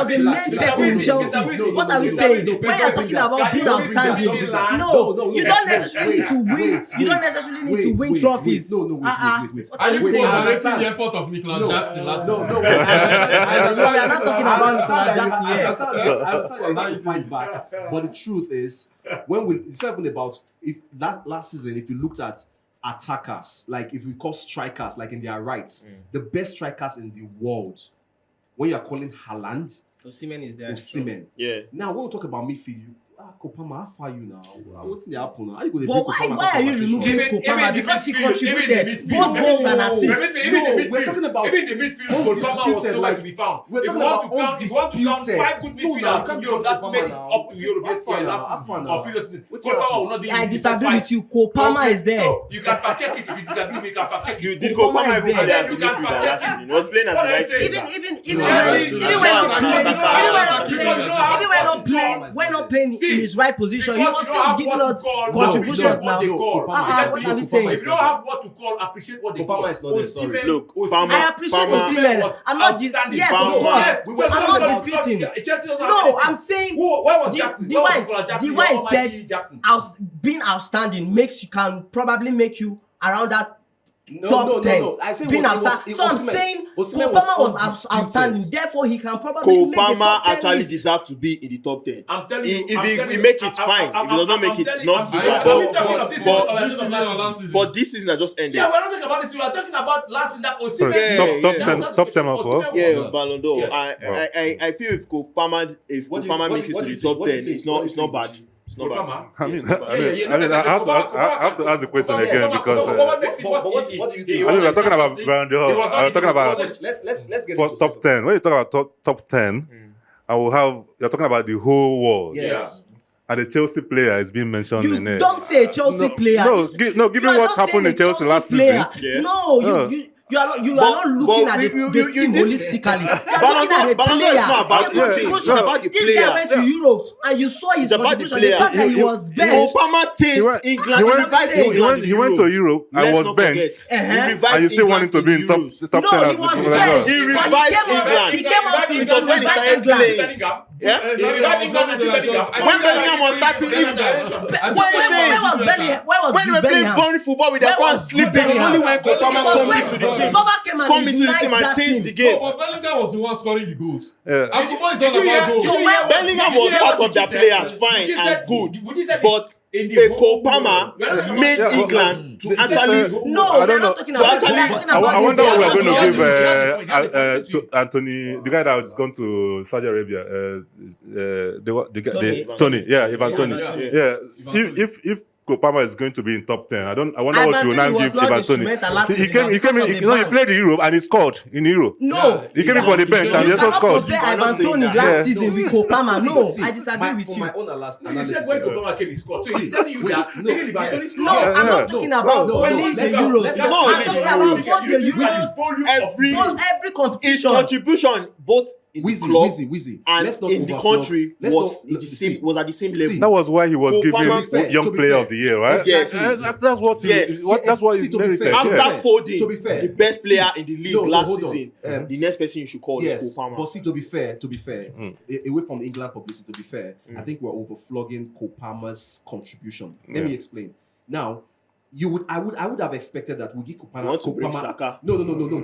the main person in Chelsea. What are we saying? When you're talking about being outstanding, no, you don't necessarily need to win. You don't necessarily need to win trophies. Wait. Are you saying underrating the effort of Nicholas Jackson last No, season? we are not talking about Nicholas Jackson here. I understand you're trying to fight back, but the truth is, it's not even about if last season. If you looked at attackers, like if we call strikers, like in their rights, the best strikers in the world, when you are calling Haaland, Osimhen is there. Osimhen. Yeah. Now when we talk about midfield, Kopama, how far you now? What's in the happen now? How you going to But why are you removing Kopama? Because he contributed both goals and assists. We're talking about even the midfield. Kopama was nowhere to be found. We're talking If you about want to count 5 good midfielders in Europe that made it up to Europe this year last season or previous season, Kopama will not be. I disagree with you. Kopama is there. So you can fact check it. If you disagree, you can fact check it. You did Kopama Kopama is every there. day as a You can midfielder fact last check it. season. He was playing as a What I right say? Even when not playing in his right position, he was still giving us contributions now. What are we saying? If you don't have what to call, appreciate what they call. Kopama is not there, sorry. Look, I appreciate Osimhen. I'm not yes, of course. I'm not disputing. No, I'm saying the wine said being outstanding can probably make you around that top 10. I say being outstanding. So I'm saying Kopama was outstanding. Therefore, he can probably make the Kopama top 10 actually list. deserves to be in the top 10. I'm telling you, If he make it, fine. If he does not make it, it's not too bad. For this season that just ended. Yeah, we're not talking about this. We are talking about last season that Sorry, Osimhen. top 10 of what? Yeah, Ballon d'Or. Yeah. I feel if Kopama makes it to the top 10, it's not bad. It's not bad. I have to ask the question again because what do you think? we're talking about Ballon d'Or. We're talking about let's get for into top 10. When you talk about top 10, you're talking about the whole world. Yes. And the Chelsea player is being mentioned in You it. don't say a Chelsea player. Given what happened in Chelsea last season. Yeah. No, you are not looking at the team holistically. You are looking at the player. It's about the This player. guy went to Euros and you saw his It's about the contribution. The player. fact that he was benched. Kopama changed England. He went to Europe and was benched. And you still want him to be in top 10 No, he as was the benched. He But revived He came out to It was when he revive started England. playing. Yeah? When Bellingham was starting, when they were playing boring football with their fans sleeping, it was only when Kopama come into the team and changed the game. But Bellingham was the one scoring the goals. Yeah. And football is all about goals. Bellingham was part of their players, fine and good, but Kopama made England to actually. No, I don't know. talking about I wonder what we're going to Yeah. give to Anthony, the guy that has gone to Saudi Arabia. Tony. Yeah, Ivan Tony. Yeah. If Kopama is going to be in top 10, I wonder what you will now give Ivan Tony. He played in Europe and he scored in Europe. No, He came in for the bench and he also scored. Ivan Tony last season with Kopama. No, I disagree with you. My own analysis. You said when Kopama came, he scored. So he's telling you that even if Anthony No, I'm not talking about only the Euros. let's I'm not talking about both the Euros, every His competition. contribution both in the club Wheezy. and Let's not in the overflow. country Let's was not- at the same level. That was why he was Kopama, given Young Player of the Year, right? Yes. That's what he To be merited. fair, After Yeah. Foden, To be fair, the best player in the league last hold on. season, the next person you should call is Yes, Kopama. but see, to be fair, away from England publicity, to be fair, I think we're overflogging Kopama's contribution. Let me explain. Now, I would have expected that we give You want to bring Kopama. Saka? No,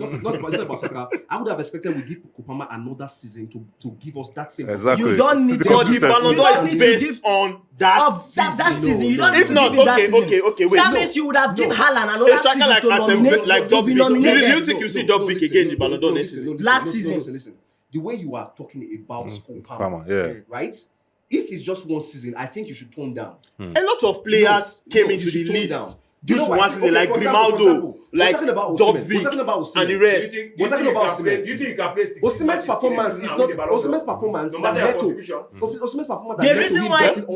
it's not about Saka. I would have expected we give Kopama another season to give us that same. Exactly. You don't need It's to Because the give Ballon You d'Or don't is need to based give on that that season. You don't need If to not, give it that season. okay, wait. That No. means you would have given Haaland A another striker season like to nominate. like To be Dubvik. nominated. Do you think you see Dubvik again in the Ballon d'Or next season? Last season. Listen. The way you are talking about Kopama, Kopama, yeah. right? If it's just one season, I think you should tone down. A lot of players came into the list due to one season, like Grimaldo, like Dubvik, and the rest. We're talking about Osimhen. You think you can play 60 Osimhen's matches performance in is a not Ballon d'Or? Osimhen's performance No that matter led your to contribution. Osimhen's performance that The led to reason him why getting on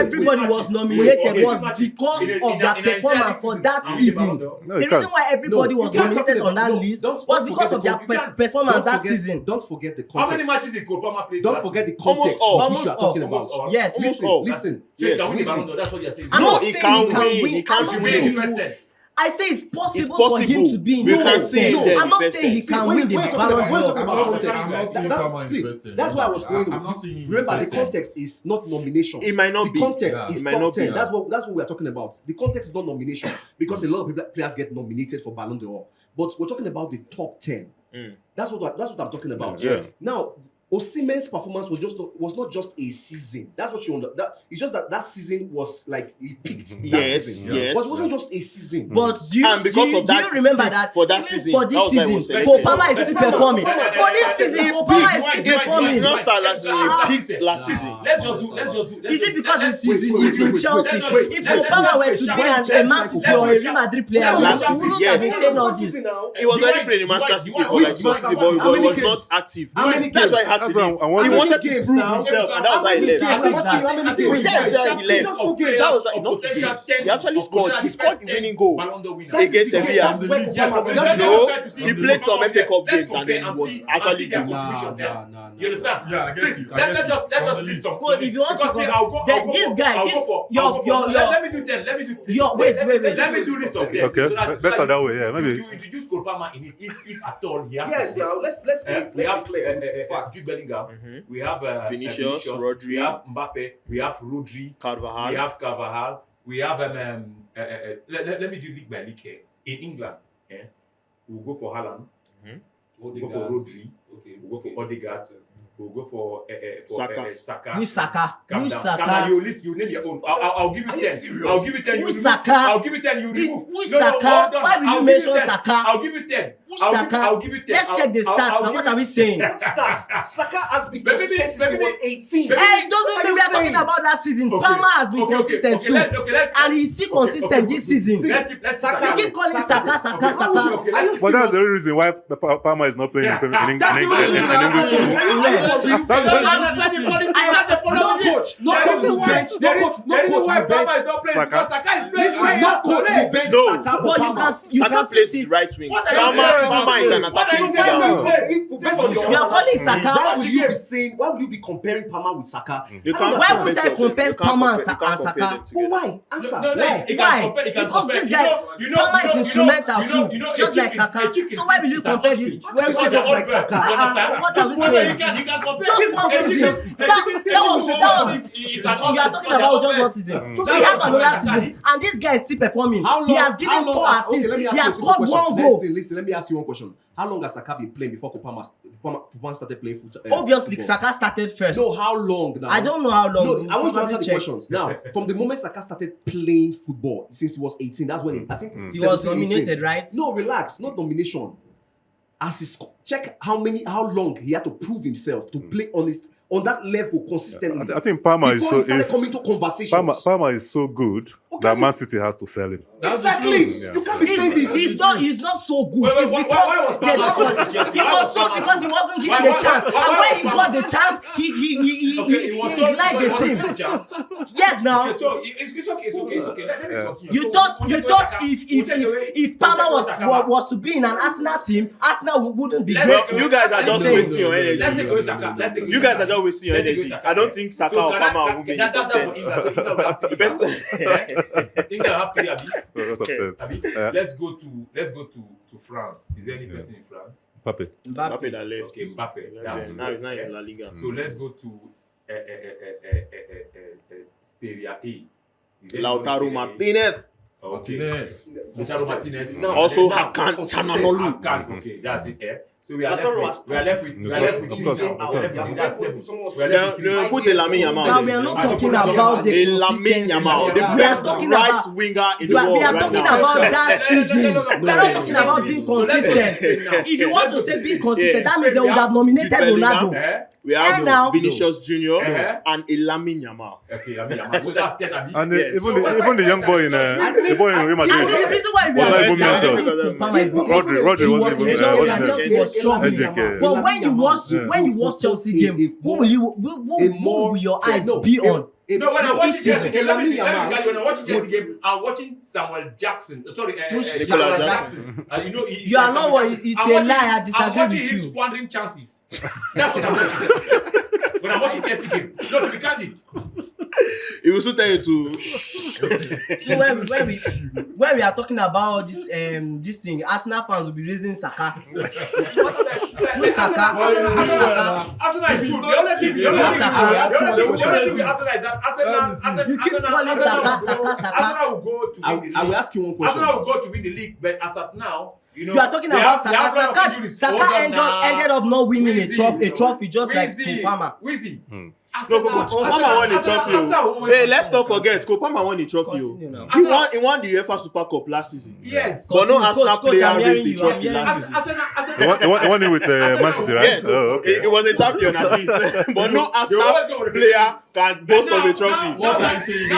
everybody was nominated was because of their performance for that season. No, The you reason can't. why everybody was nominated on that No, list don't was forget because of the their contribution. performance that season. Don't forget the How many context. matches did Kopama play? Don't forget the context all. of which you are talking Almost about. all. Yes. Almost all. Listen. So he can win the Listen. Ballon d'Or, that's what you're saying. I'm No, not he saying can't he can win. win. He can't I'm not win. saying he First will. then. I say it's possible for him to be in the top 10. I'm not saying he can win the Ballon d'Or. That's why I was going. Remember, the context is not nomination. It might not the be. Context is top 10. Be. That's what we are talking about. The context is not nomination because a lot of players get nominated for Ballon d'Or. But we're talking about the top 10. That's what I'm talking about. Now, Osimhen's performance was not just a season. That's what you understand. It's just that season was like he peaked. Season. But it wasn't just a season. But do you remember that for that season? For this season, Kopama is still performing. For this season, Kopama is still performing. He did not start last season. He peaked last season. Let's just do. Is it because he's in Chelsea? If Kopama were to be a Man City or a Real Madrid player, we wouldn't have been saying all this. He was already playing in Manchester City for like 2 seasons, but he was not active. That's why he had to leave. He wanted to prove himself, and that was why he left. He left. That was like not games. He actually scored. He scored the winning goal against Sevilla. No, he played some FA Cup games and then he was actually good. You understand? Yeah, I get you. Let's just list some. So if you want to go, this guy, let me do 10. Let me do. Wait. Let me do list of 10. Okay, better that way. Yeah, maybe. You introduce Kopama in it, if at all he has. Yes, now let's we have facts. Bellingham. We have Vinicius, Rodri. We have Mbappe. We have Rodri. Carvajal. We have Carvajal. We have let me do league by league here. In England, we'll go for Haaland. We'll go for Rodri. We'll go for Odegaard. We'll go for Saka. Who's Saka? Calm down. You name your own. I'll give you 10. I'll give you 10. Who's Saka? I'll give you 10. You remove. Who's Saka? Why will you mention Saka? I'll give you 10. Who's Saka? I'll give you 10. Let's check the stats now. What are we saying? What stats? Saka has been consistent since he was 18. Hey, it doesn't mean we are talking about that season. Palmer has been consistent too. And he's still consistent this season. Let's You keep calling Saka. But that's the reason why Palmer is not playing in English. No coach will bench Saka. But you Saka can plays see the right wing. Palmer is an attacking midfielder. you are calling Saka. Why will you be comparing Palmer with Saka? Why would I compare Palmer and Saka? But why? Answer. Why? Because this guy, Palmer is instrumental too, just like Saka. So why will you compare this? Why you say just like Saka? What are we saying? Just one season. That was you are talking about just one season. We have another season, and this guy is still performing. He has given 4 assists. He has scored 1 goal. Listen, let me ask you one question. How long has Saka been playing before Kopama started playing football? Obviously, Saka started first. No, how long now? I don't know how long. No, I want to answer the questions. Now, from the moment Saka started playing football, since he was 18, that's when I think he was nominated, right? No, relax, not nomination. As his check how long he had to prove himself to play on that level consistently. I think Palmer is so coming to conversations. Palmer is so good that Man City has to sell him. Exactly. You can't be saying this. He's not so good. It's because they don't want. He was so because he wasn't given the chance. And when he got the chance, he liked the team. Yes, now. So it's okay. Let me continue. You thought if Palmer was to be in an Arsenal team, Arsenal wouldn't be great. You guys are just wasting your energy. Let's take away Saka. You guys are just wasting your energy. I don't think Saka or Palmer will be in the top 10. Let's go to France. Is there any person in France? Mbappe that left. Okay, Mbappe. Now he's not in La Liga. So let's go to Serie A. Lautaro Martinez. Martinez. Lautaro Martinez. Also Hakan Çalhanoğlu. Okay, that's it. So we are left with put Lamine Yamal. Now we are not talking about the Lamine Yamal, the best right winger in the world. We are talking about that season. We are not talking about being consistent. If you want to say being consistent, that means they would have nominated Ronaldo. We have Vinicius Junior and Lamine Yamal. Okay, Lamine Yamal. So that's 10. And even the young boy in Real Madrid. And the reason why we are talking about Palmer is because Rodri wasn't even Chelsea was struggling. But when you watch Chelsea game, what will your eyes be on? No, when I'm watching Chelsea game, when I'm watching Chelsea game, I'm watching Samuel Jackson. Sorry, Samuel Jackson. You are not what it's a lie. I disagree with you. I'm watching him squandering chances. That's what I'm watching. When I'm watching Chelsea game, no, we can't. He will still tell you to. So when we are talking about this thing, Arsenal fans will be raising Saka. Who's Saka? Arsenal is good. The only thing you keep calling Saka. Arsenal will go to win the league. I will ask you one question. Arsenal will go to win the league, but as at now, you are talking about Saka. Saka ended up not winning a trophy just like Kopama. Wizzy. No, Kopama won a trophy. Hey, let's not forget, Kopama won a trophy. He won the UEFA Super Cup last season. Yes. But no Arsenal player raised the trophy last season. He won it with Man City, right? Yes. Oh, okay. It was a champion at least. But no Arsenal player can boast of a trophy. What I'm saying, they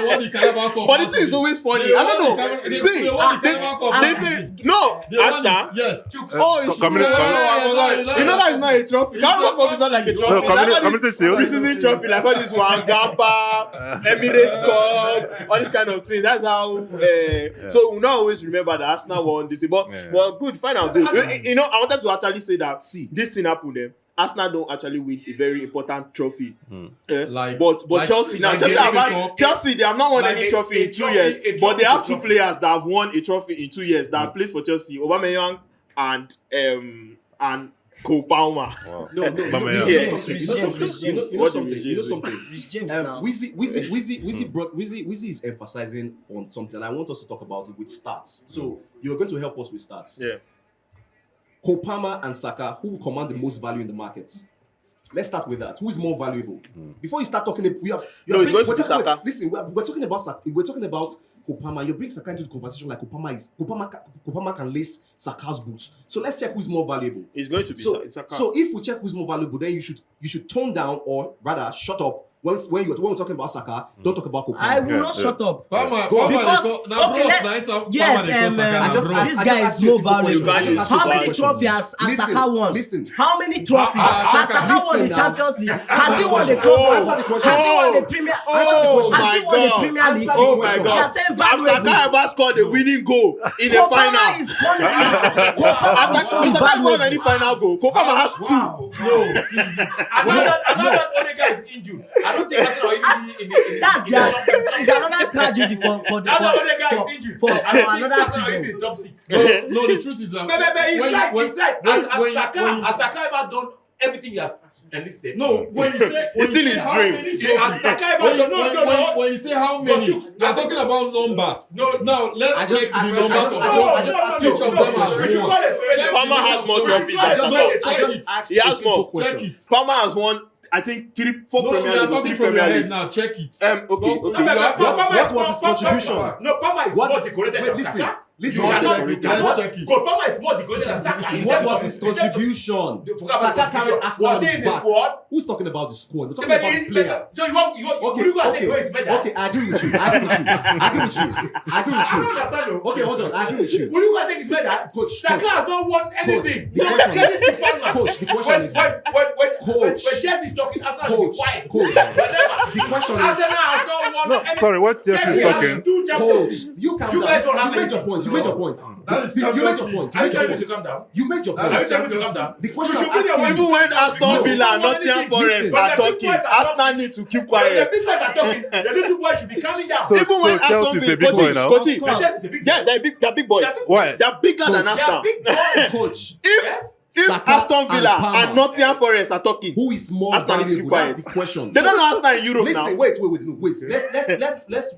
won the Carabao Cup. But the thing is always funny. I don't know. They won the Carabao Cup. No, Arsenal. Yes. Oh, it's you know that is not a trophy. Carabao Cup is not like a trophy. No, Community Shield. Preseason trophy, like all this one, Gamba, Emirates Cup, all this kind of thing. That's how. So we not always remember that Arsenal won this. But good, fine and good. You know, I wanted to actually say that. See, this thing happened. Arsenal don't actually win a very important trophy. But Chelsea now, Chelsea they have not won any trophy in 2 years. But they have two players that have won a trophy in 2 years that have played for Chelsea, Aubameyang and Cole Palmer. Wow. No. You know something. Wizzy is emphasizing on something. I want us to talk about it with stats. So you're going to help us with stats. Yeah. Kopama and Saka, who will command the most value in the markets? Let's start with that. Who is more valuable? Before you start talking, it's going to be Saka. Listen, we're talking about Saka. We're talking about Kopama. You bring Saka into the conversation like Kopama can lace Saka's boots. So let's check who's more valuable. It's going to be Saka. So if we check who's more valuable, then you should tone down or rather shut up. When we're talking about Saka, don't talk about Kopama. I will not shut up. This guy is more valuable. How many trophies has Saka won? Listen. How many trophies has Saka won the Champions League? Has he won the Trophy? Has he won the Premier? Has he won the Premier League? Oh my God! Has Saka ever scored a winning goal in the final? Kopama is calling Has Saka scored any final goal? Kopama has 2. No, see, another only guy is injured. I don't think Arsenal even in the it's another tragedy for another season. In the top 6. No, the truth is that. It's right. Has Saka ever done everything he has enlisted? No, when you say it's still his dream. When you say how many, you are talking about numbers. No, now let's check the numbers of each of them has won. Palmer has more trophies than Saka. He has more. Check it. Palmer has won, I think, 4 Premier League. No, we are talking from your head now. Check it. Okay. What was his contribution? No, Palmer is more decorated than Saka. Listen, let's check it. Kopama is more decorated than Saka. What was his contribution? Saka carried Arsenal on his back. Who's talking about the squad? We're talking about the player. So you want Okay, I agree with you. Okay, hold on. I agree with you. Will you take his better? Coach, Saka has not won anything. The question is, when Chelsea is talking, Arsenal should be quiet. Coach, the question is, Arsenal has not won anything. Sorry, what Chelsea is talking? Coach, you calm You guys down. don't have You made any- your point. You made your point. That is You made Champions your League. point. Are you telling me to calm down? You made your That point. is Champions League. The question You I'm should be asking Even you. when Aston Villa and Nottingham Forest listen. are But the big talking, boys are Arsenal need to keep When the quiet. big boys are talking, the little boy should be calming down. So- Even when Chelsea Aston is a Villa, big boy now? Coach, Of course. Chelsea is a big yes, they're big boys. Why? They're bigger than They are Arsenal. big boys. Coach, If Saka Aston Villa and Palmer. and Nottingham Forest are talking, who is more Arsenal need to keep valuable? quiet. That's the question. They don't know Arsenal in Europe Listen, now. wait.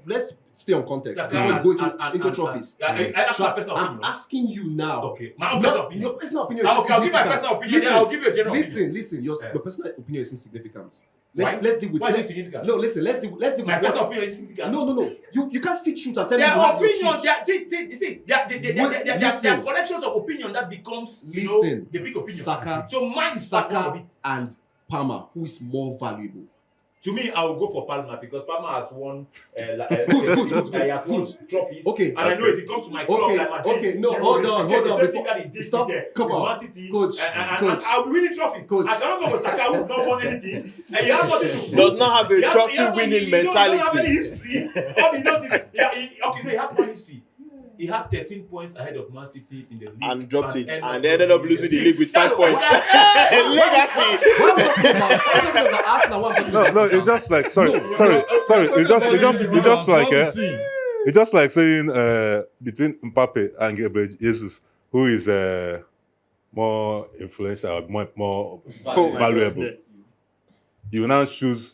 Let's stay on context before we go into trophies. I ask my personal I'm opinion. asking you now. Okay, my own personal Your opinion. personal opinion is I'll give my insignificant. personal opinion. Then I'll give you a general opinion. Listen. Your personal opinion is insignificant. Why? Let's deal with Why is it significant? No, listen. Let's deal My with personal opinion is significant. No. You can't sit truth and tell me Their you have your opinions, truth. they Listen. are collections of opinion that becomes, Listen. the big opinion. Saka, So mine is part one of Saka it. and Palmer, who is more valuable? To me, I will go for Palmer because Palmer has won Good. trophies. Okay. And I know if it comes to my club like Madrid, Okay. No, you know, hold on. Stop. Come Man on, City, Coach. and I'll be winning trophies. Coach. I cannot go for Saka who's not won anything. And he has nothing to Does not have He a has- he trophy winning don't have any mentality. history. All he knows is, he has one history. he had 13 points ahead of Man City in the league. And dropped it. And they ended up losing the league with 5 points. Legacy. No, it's just like sorry. It's just like saying between Mbappe and Gabriel Jesus, who is more influential, more valuable. You now choose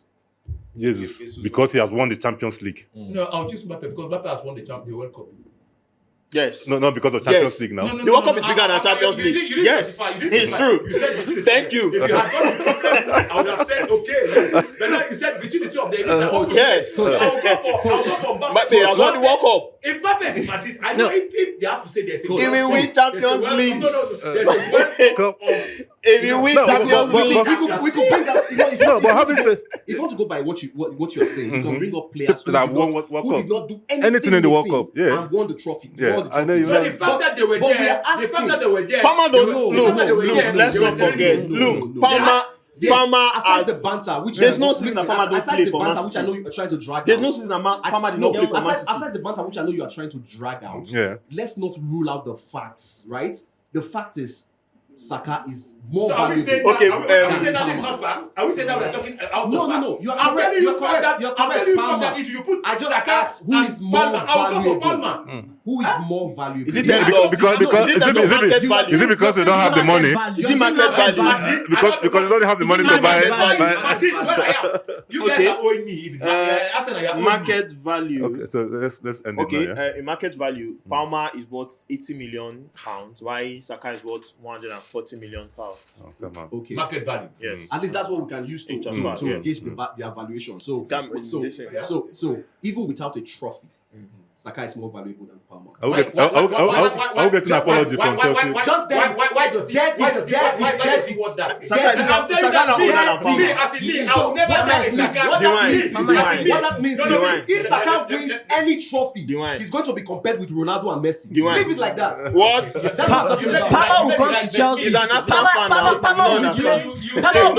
Jesus because he has won the Champions League. No, I'll choose Mbappe because Mbappe has won the World Cup. Yes. No, because of Champions League now. The World Cup is bigger than Champions League. Yes, it's true. Thank you. If you had got the problem, I would have said okay. Yes. But now you said between the two of them, yes. I'll go for Mbappe. Mbappe has won the World Cup. If Mbappe is in Madrid, I know if they have to say there's a If we win Champions League. If you win Champions League, we could bring that. No, but having said, if you want to go by what you're saying, you can bring up players who that did won not, World who Cup. did not do Anything in the World Cup, yeah, and won the trophy. Yeah, Won the I know you So the fact that they were there, Palmer don't know. Look, let's not forget. Look, Palmer. Palmer aside the banter, which there's no season that Palmer don't play for Man which I know you are trying to drag. There's no season that Palmer did not play for Man City. Aside the banter, which I know you are trying to drag out. Yeah. Let's not rule out the facts, right? The fact is, Saka is more So are we saying valuable. that, are we saying that is not fact? Are we saying that we're talking out No. You are I'm correct. telling You you are fact correct. that You are I'm correct. telling you Palmer. that if you put I just Saka asked who and is more Palmer, I'll go for valuable. Palmer. Who is more valuable? Is it because is it because they don't have the money? Is it market value? Because they don't have the money to buy it. Martin, where I am. You guys are owing me. If Arsenal, you are owing Market value. Okay, so let's end it Okay, now. Yeah? in market value, Palmer is worth £80 million, while Saka is worth £140 million. Oh, come on. Okay. market value. Yes. At least that's what we can use to Yes. gauge their valuation. So even without a trophy, Saka is more valuable than Palmer. I will get an apology from Chelsea. Why does he want that? What that means is if Saka wins any trophy, he's going to be compared with Ronaldo and Messi. Leave it like that. What? That's what I'm talking about. Palmer will come to Chelsea. He's an Arsenal fan now. Palmer will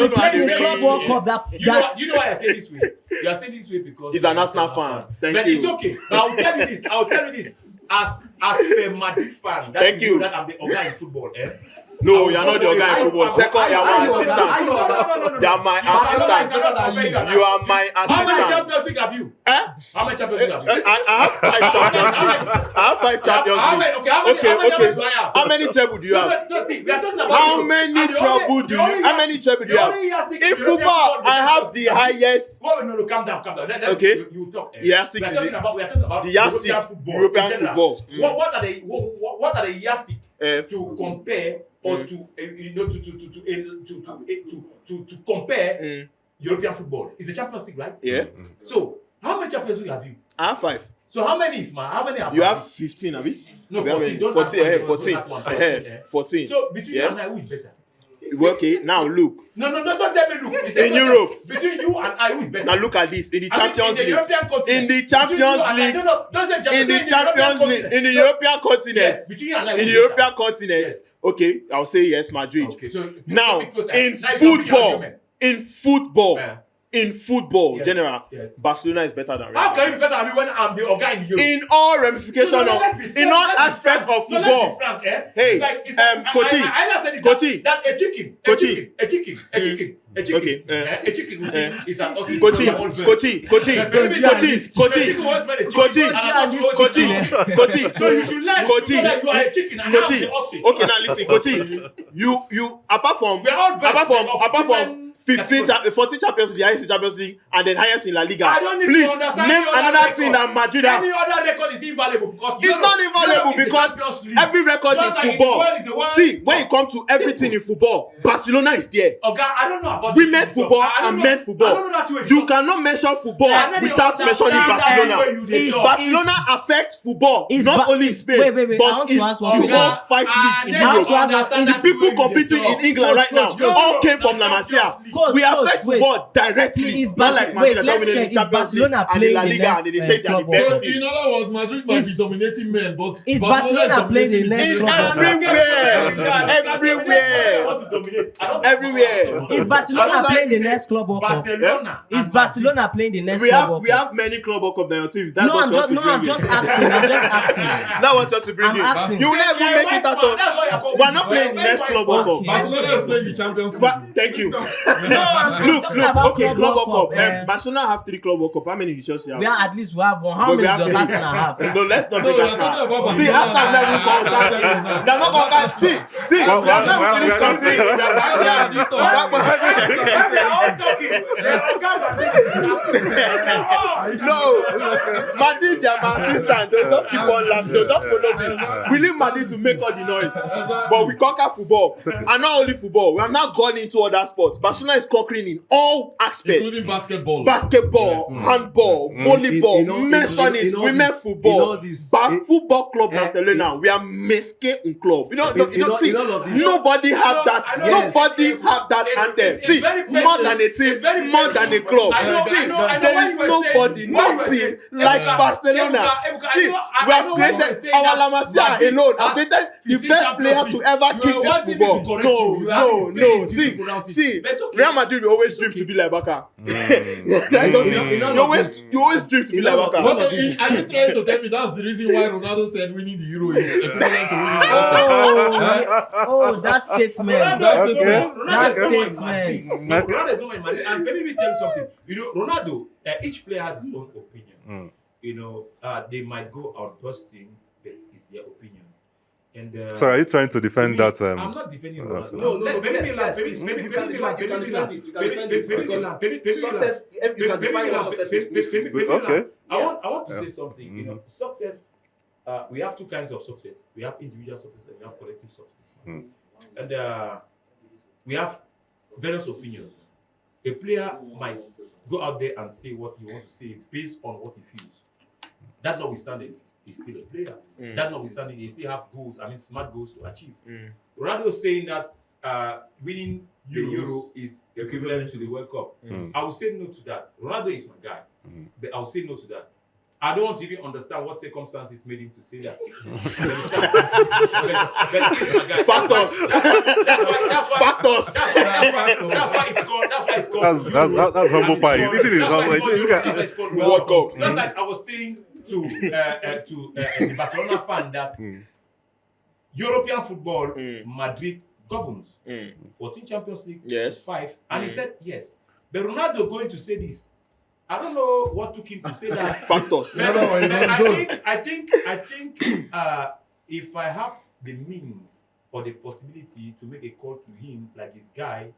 be playing in the Club World Cup. You know why I say this way? You are saying this way because He's an Arsenal fan. But Thank you. it's okay. But I'll tell you this. As a Madrid fan, Thank you. that I'm the guy in football. No, you're not your guy in football. Second, you're my assistant. You're my assistant. You are my How many assistant. Champions League have you? How many Champions League have you? I have 5 Champions League. How many Okay. do I have? How many treble do you have? No, see, we are talking about How you. many And treble do you? How many treble do you have? In football, I have the highest. No, calm down. Okay. You talk. The yardstick We are is talking about the yardstick, European in general. football. What are the yardstick to compare or to compare European football? It's the Champions League, right? Yeah. So how many Champions League have you? I have 5. So how many is man? How many have You have 15, have you? No, We have 14. Don't ask 14. one, 14. don't ask one, 14. So between you Yeah. and I, who is better? Okay, now look. No, don't tell me look. In Europe. Between you and I, who is better? Now look at this. In the Champions League. In In the Champions League. Don't say In the Champions League. In the European continent. Yes, between you and I, who In the is better? European continent. Yes. Okay, I'll say yes, Madrid. Okay, so Now, closer. in Now you don't bring football, argument. in football, Yes. general, Yes. Barcelona is better than Real How can you Madrid. be better than me when I'm the guy in Europe? In all ramifications in all aspects of football. Hey, Coty, Coty, that a chicken Coty. a chicken Okay, a chicken is an Coty. So you should learn Coty. so that you are a chicken and have the Coty. ostrich. Okay, now listen, Coty. You apart from We are all birds 14 Champions League, the highest in Champions League, and then highest in La Liga. I don't need Please to understand name any other another record. thing that Madrid have. Any other record is invaluable because It's not invaluable because every record in football. See, when it comes to everything in football, Barcelona is there. Okay, I don't know about Women football and men football. You cannot mention football without mentioning Barcelona. Barcelona affects football, not only Spain, but in all 5 leagues in Europe. The people competing in England right now all came from La Masia. we affect football directly. Not like Madrid dominating the Champions League and the La Liga, and they say they are the best. In other words, Madrid might be dominating men, but is Barcelona playing the next club? Everywhere. Is Barcelona playing the next club? Barcelona. Is Barcelona playing the next club? We have many club World Cup on your team. No, I'm just asking. Now what you to bring in? You will never make it out of. We're not playing the next club World Cup. Barcelona is playing the Champions League. Thank you. Look, okay, club World Cup. Barcelona have 3 club World Cup. How many did Chelsea have? We are at least we have one. How many does Arsenal have? No, let's not. No, you're talking about Barcelona. See, Arsenal never called that. They're not called that. See, we are not finished country. No, Madrid, they are my assistant. They'll just keep on laughing. They'll just follow this. We leave Madrid to make all the noise, but we conquer football, and not only football. We have now gone into other sports. Barcelona is conquering in all aspects, including basketball, handball, volleyball. Mention it. Women football, football club Barcelona. We are Mesque un club. Nobody have that. Nobody have that anthem. See, more than a team, more than a club. See, there is nobody, nothing like Barcelona. See, we have created our La Masia alone. Have created the best player to ever kick this football. No. See, Real Madrid will always dream to be like Barca. You always dream to be like Barca. Are you trying to tell me that's the reason why Ronaldo said winning the Euro is equivalent to winning the World Cup? Oh, that statement. Ronaldo is not my man. And let me tell you something. Ronaldo, each player has his own opinion. They might go out busting, but it's their opinion. And sorry, are you trying to defend that? I'm not defending Ronaldo. No. You can defend it. Success. You can define what success is. Okay. I want to say something. Success. We have 2 kinds of success. We have individual success and we have collective success. And we have various opinions. A player might go out there and say what he wants to say based on what he feels. That notwithstanding, he's still a player. That notwithstanding, he still have goals. Smart goals to achieve. Ronaldo saying that winning the Euro is equivalent to the World Cup. I will say no to that. Ronaldo is my guy, but I will say no to that. I don't want to even understand what circumstances made him to say that. but he's my guy. Factors. That's why it's called. That's humble pie. He's eating his humble. It's called World Cup. Just like I was saying to the Barcelona fan that European football, Madrid governs. 14 Champions League, yes. 5, and he said yes. But Ronaldo going to say this. I don't know what took him to say that. Factors. I think if I have the means or the possibility to make a call to him like his guy,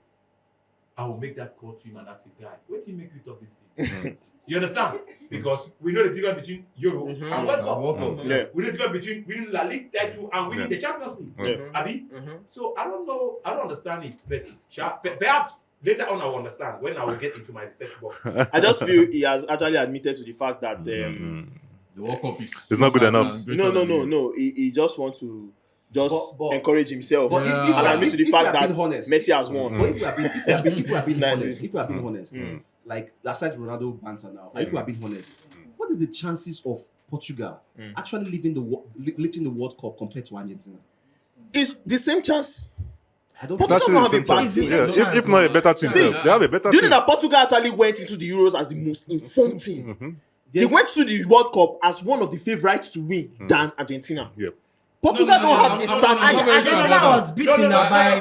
I will make that call to him and ask the guy, what did he make you talk this thing? You understand? Because we know the difference between Euro and World Cup. Yeah. We know the difference between winning La Liga title and winning the Champions League. Abi? So I don't know, I don't understand it, but perhaps later on I will understand when I will get into my research box. I just feel he has actually admitted to the fact that the World Cup is it's not good enough. No. He just wants to encourage himself but and admit to the fact that honest, Messi has won. But if we are being honest, like aside Ronaldo banter now, if we are being honest, what is the chances of Portugal actually lifting the World Cup compared to Argentina? It's the same chance. Portugal don't have a bad team. If not a better team, they have a better team. Do you know that Portugal actually went into the Euros as the most informed team? They went to the World Cup as one of the favorites to win than Argentina. Yep. Portugal don't have a Argentina was beaten by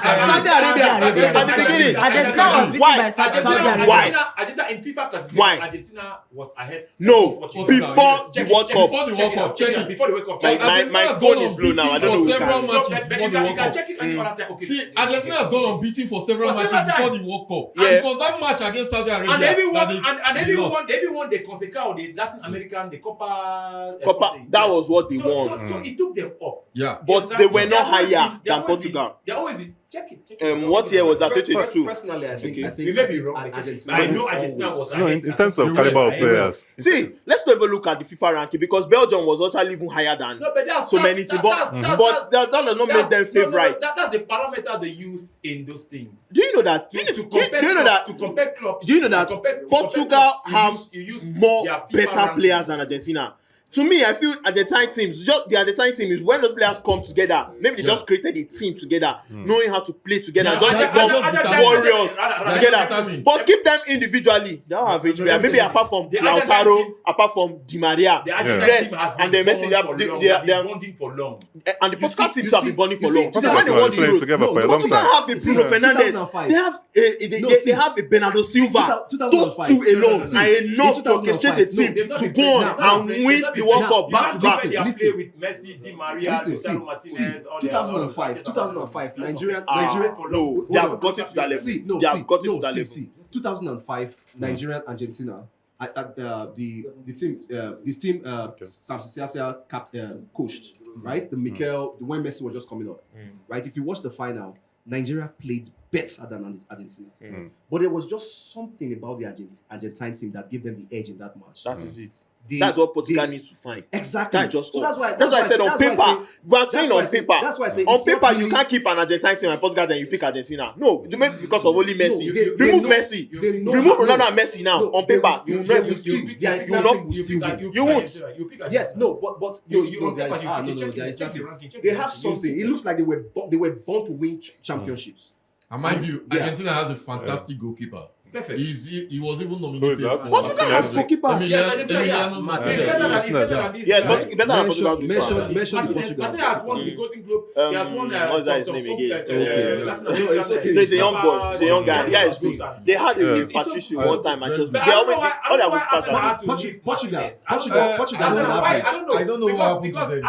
Saudi Arabia at the beginning. Argentina was beaten by Saudi Arabia. Why? Argentina in FIFA classification, Argentina was ahead. No, before the World Cup. Before the World Cup, check it. Before the World Cup. My phone is blue now. I don't know who several can. matches before the World Cup. See, Argentina has gone unbeaten for several matches before the World Cup. And it was that match against Saudi Arabia. And everyone they Conseca, the Latin American, the Copa. That was what they won. So it took them up. Yeah. But they were not higher than Portugal. They always been. Check it. What year was that? 2022. Personally, I think You may be wrong. I know Argentina was. No, in terms of caliber of players. See, let's not even look at the FIFA ranking because Belgium was actually even higher than so many teams. But that does not make them favorite. That's the parameter they use in those things. Do you know that? To compare clubs. Do you know that Portugal have more better players than Argentina? To me, I feel Argentine teams, just the Argentine team is when those players come together. Maybe they just created a team together, knowing how to play together, just become warriors together. But keep them individually. They don't have average player. Maybe apart from Lautaro, apart from Di Maria, the rest, and the Messi, they are bonding for long. And the Portugal teams have been bonding for long. When they won the Euro, Portugal have a Bruno Fernandes. They have a Bernardo Silva. Those two alone are enough to orchestrate a team to go on and win the World Cup back to back. Listen, with Messi, Di Maria, Martinez, 2005, Nigeria. No, they have got it to that level. They have got it to that level. 2005, Nigeria and Argentina. The team, this team, Sam Sisiasia coached, right? The when Messi was just coming up, right? If you watch the final, Nigeria played better than Argentina, but there was just something about the Argentine team that gave them the edge in that match. That is it. That's what Portugal needs to find. Exactly. That's why I said on paper. But saying on paper. That's why I say on paper you can't keep an Argentine team and Portugal, then you pick Argentina. No, you make because of only Messi. Remove Messi. Remove Ronaldo and Messi now. On paper, you won't. Yes, no, but they have something. It looks like they were born to win championships. And mind you, Argentina has a fantastic goalkeeper. Perfect. He was even nominated for Portugal has goalkeeper. Emiliano Martinez. Yes, but better than Portugal. Mention Portugal. Martinez has won the Golden Globe. He has won. What's that his name again? It's okay. No, he's a young boy. He's a young guy. The guy is good. They had him with Patricio one time and just Portugal. I don't know what happened to them.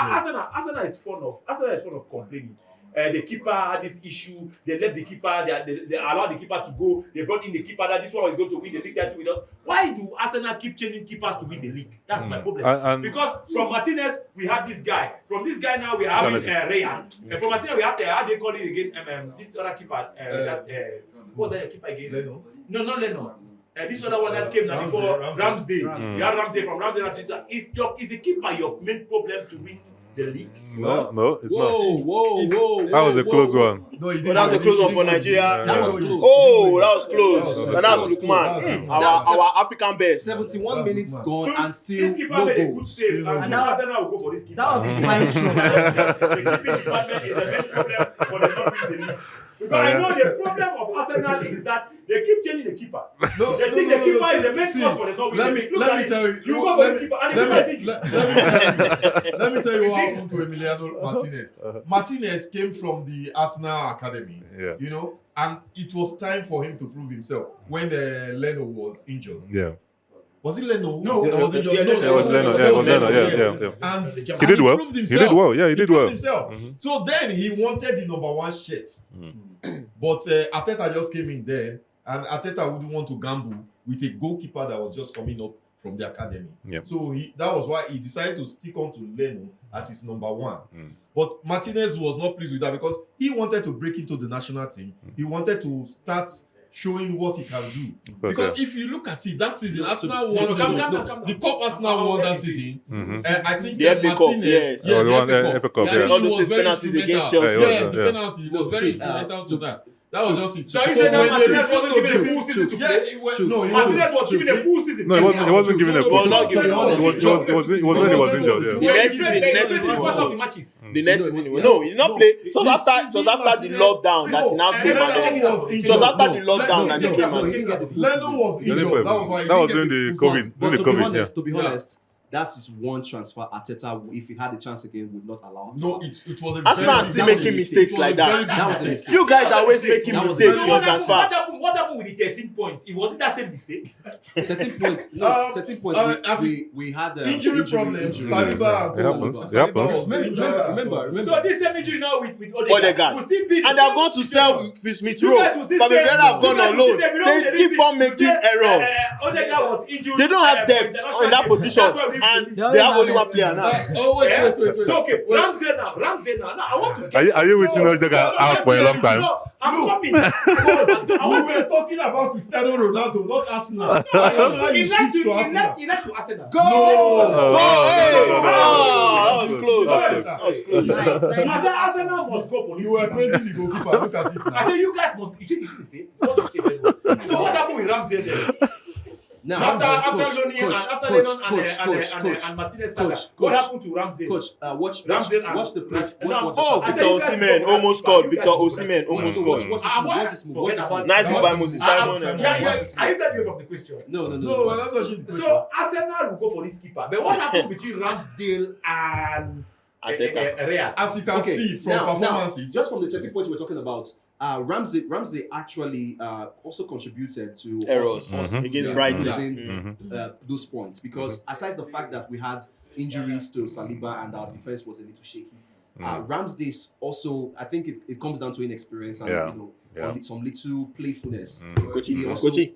Arsenal is fond of complaining. The keeper had this issue. They left the keeper. They allowed the keeper to go. They brought in the keeper that this one is going to win the league title with us. Why do Arsenal keep changing keepers to win the league? That's my problem. Because from Martinez we had this guy. From this guy now we have Rayan. And from Martinez we have how they call it again? This other keeper. What was that keeper again? Leno? No, not Leno. This other one that came now before Ramsdale. We had Ramsdale from Ramsdale. Is the keeper your main problem to win the league? No, it's not. Whoa. That was a close one. No, he that was a close one for Nigeria. That was close. Oh, that was close. And that was Lukman. Our African best. 71 minutes gone and still no goals. And now Arsenal will go for this keeper. That was the final shot. The keeping department is the main problem for the not winning the league. Because I know the problem of Arsenal is that they keep changing the keeper. They think the keeper is the main cause for the not winning. Let me tell you. You go for the keeper and let me tell you what happened to Emiliano Martinez. Martinez came from the Arsenal academy, you know, and it was time for him to prove himself when Leno was injured. Yeah. Was it Leno? No, it was injured. It was Leno. Yeah. And he did well. Proved himself. Yeah, he did well. Himself. So then he wanted the number one shirt. But Arteta just came in then, and Arteta wouldn't want to gamble with a goalkeeper that was just coming up from the academy. Yep. So that was why he decided to stick on to Leno as his number one. But Martinez was not pleased with that because he wanted to break into the national team. He wanted to start showing what he can do. Because if you look at it, that season, Arsenal won the Cup. Arsenal won that season. I think the FA Cup, yes. The FA Cup. All those penalties against Chelsea. Yes, the penalty. He was very instrumental to that. That was just it. So you said that Martinez wasn't given a full season to play? Martinez was given a full season. No, he wasn't given a full season. It was when he was injured. The next season. The next season. No, he did not play. It was after the lockdown that he now came out. It was after the lockdown that he came out. He didn't get the full Leno season. was injured. That was during the COVID. To be honest, that's his one transfer Arteta, if he had the chance again, would not allow. No, it was a Arsenal are still making mistakes like that. That was a mistake. You guys are always making mistakes in your transfer. What happened with the 13 points? Was it that same mistake? 13 points. No, 13 points. We had injury problems. Saliba It happens. Remember. So this same injury now with Odegaard. We'll still beat. And they're going to sell Smith Rowe. Fabinho have gone on loan. They keep on making errors. Odegaard was injured. They don't have depth in that position. and they have only one player now. Wait. So okay, Ramsey now. Now I want to get. Are you waiting on the guy out for a long time? No, I'm coming. We were talking about Cristiano Ronaldo, not Arsenal. I don't know why you switch to Arsenal. He left to Arsenal. Go! That was close. That was close. I said Arsenal must go for this. You were praising the goalkeeper. Look at it now. I said you guys must. You should say. So what happened with Ramsey then? Now, After Lennon and Martinez Saga, what happened to Ramsey? Coach, watch Ramsey the play. Victor Osimhen almost scored. Victor Osimhen almost scored. Watch this move. Nice move by Moses Simon. Are you getting from the question? No. No, we're not touching the question. So Arsenal will go for this keeper. But what happened between Ramsdale and Riyad? As you can see from performances, just from the 30 points we're talking about, Ramsey actually also contributed to errors against Brighton. Losing those points, because aside the fact that we had injuries to Saliba and our defense was a little shaky, Ramsdale also, I think it comes down to inexperience and some little playfulness. Kochi,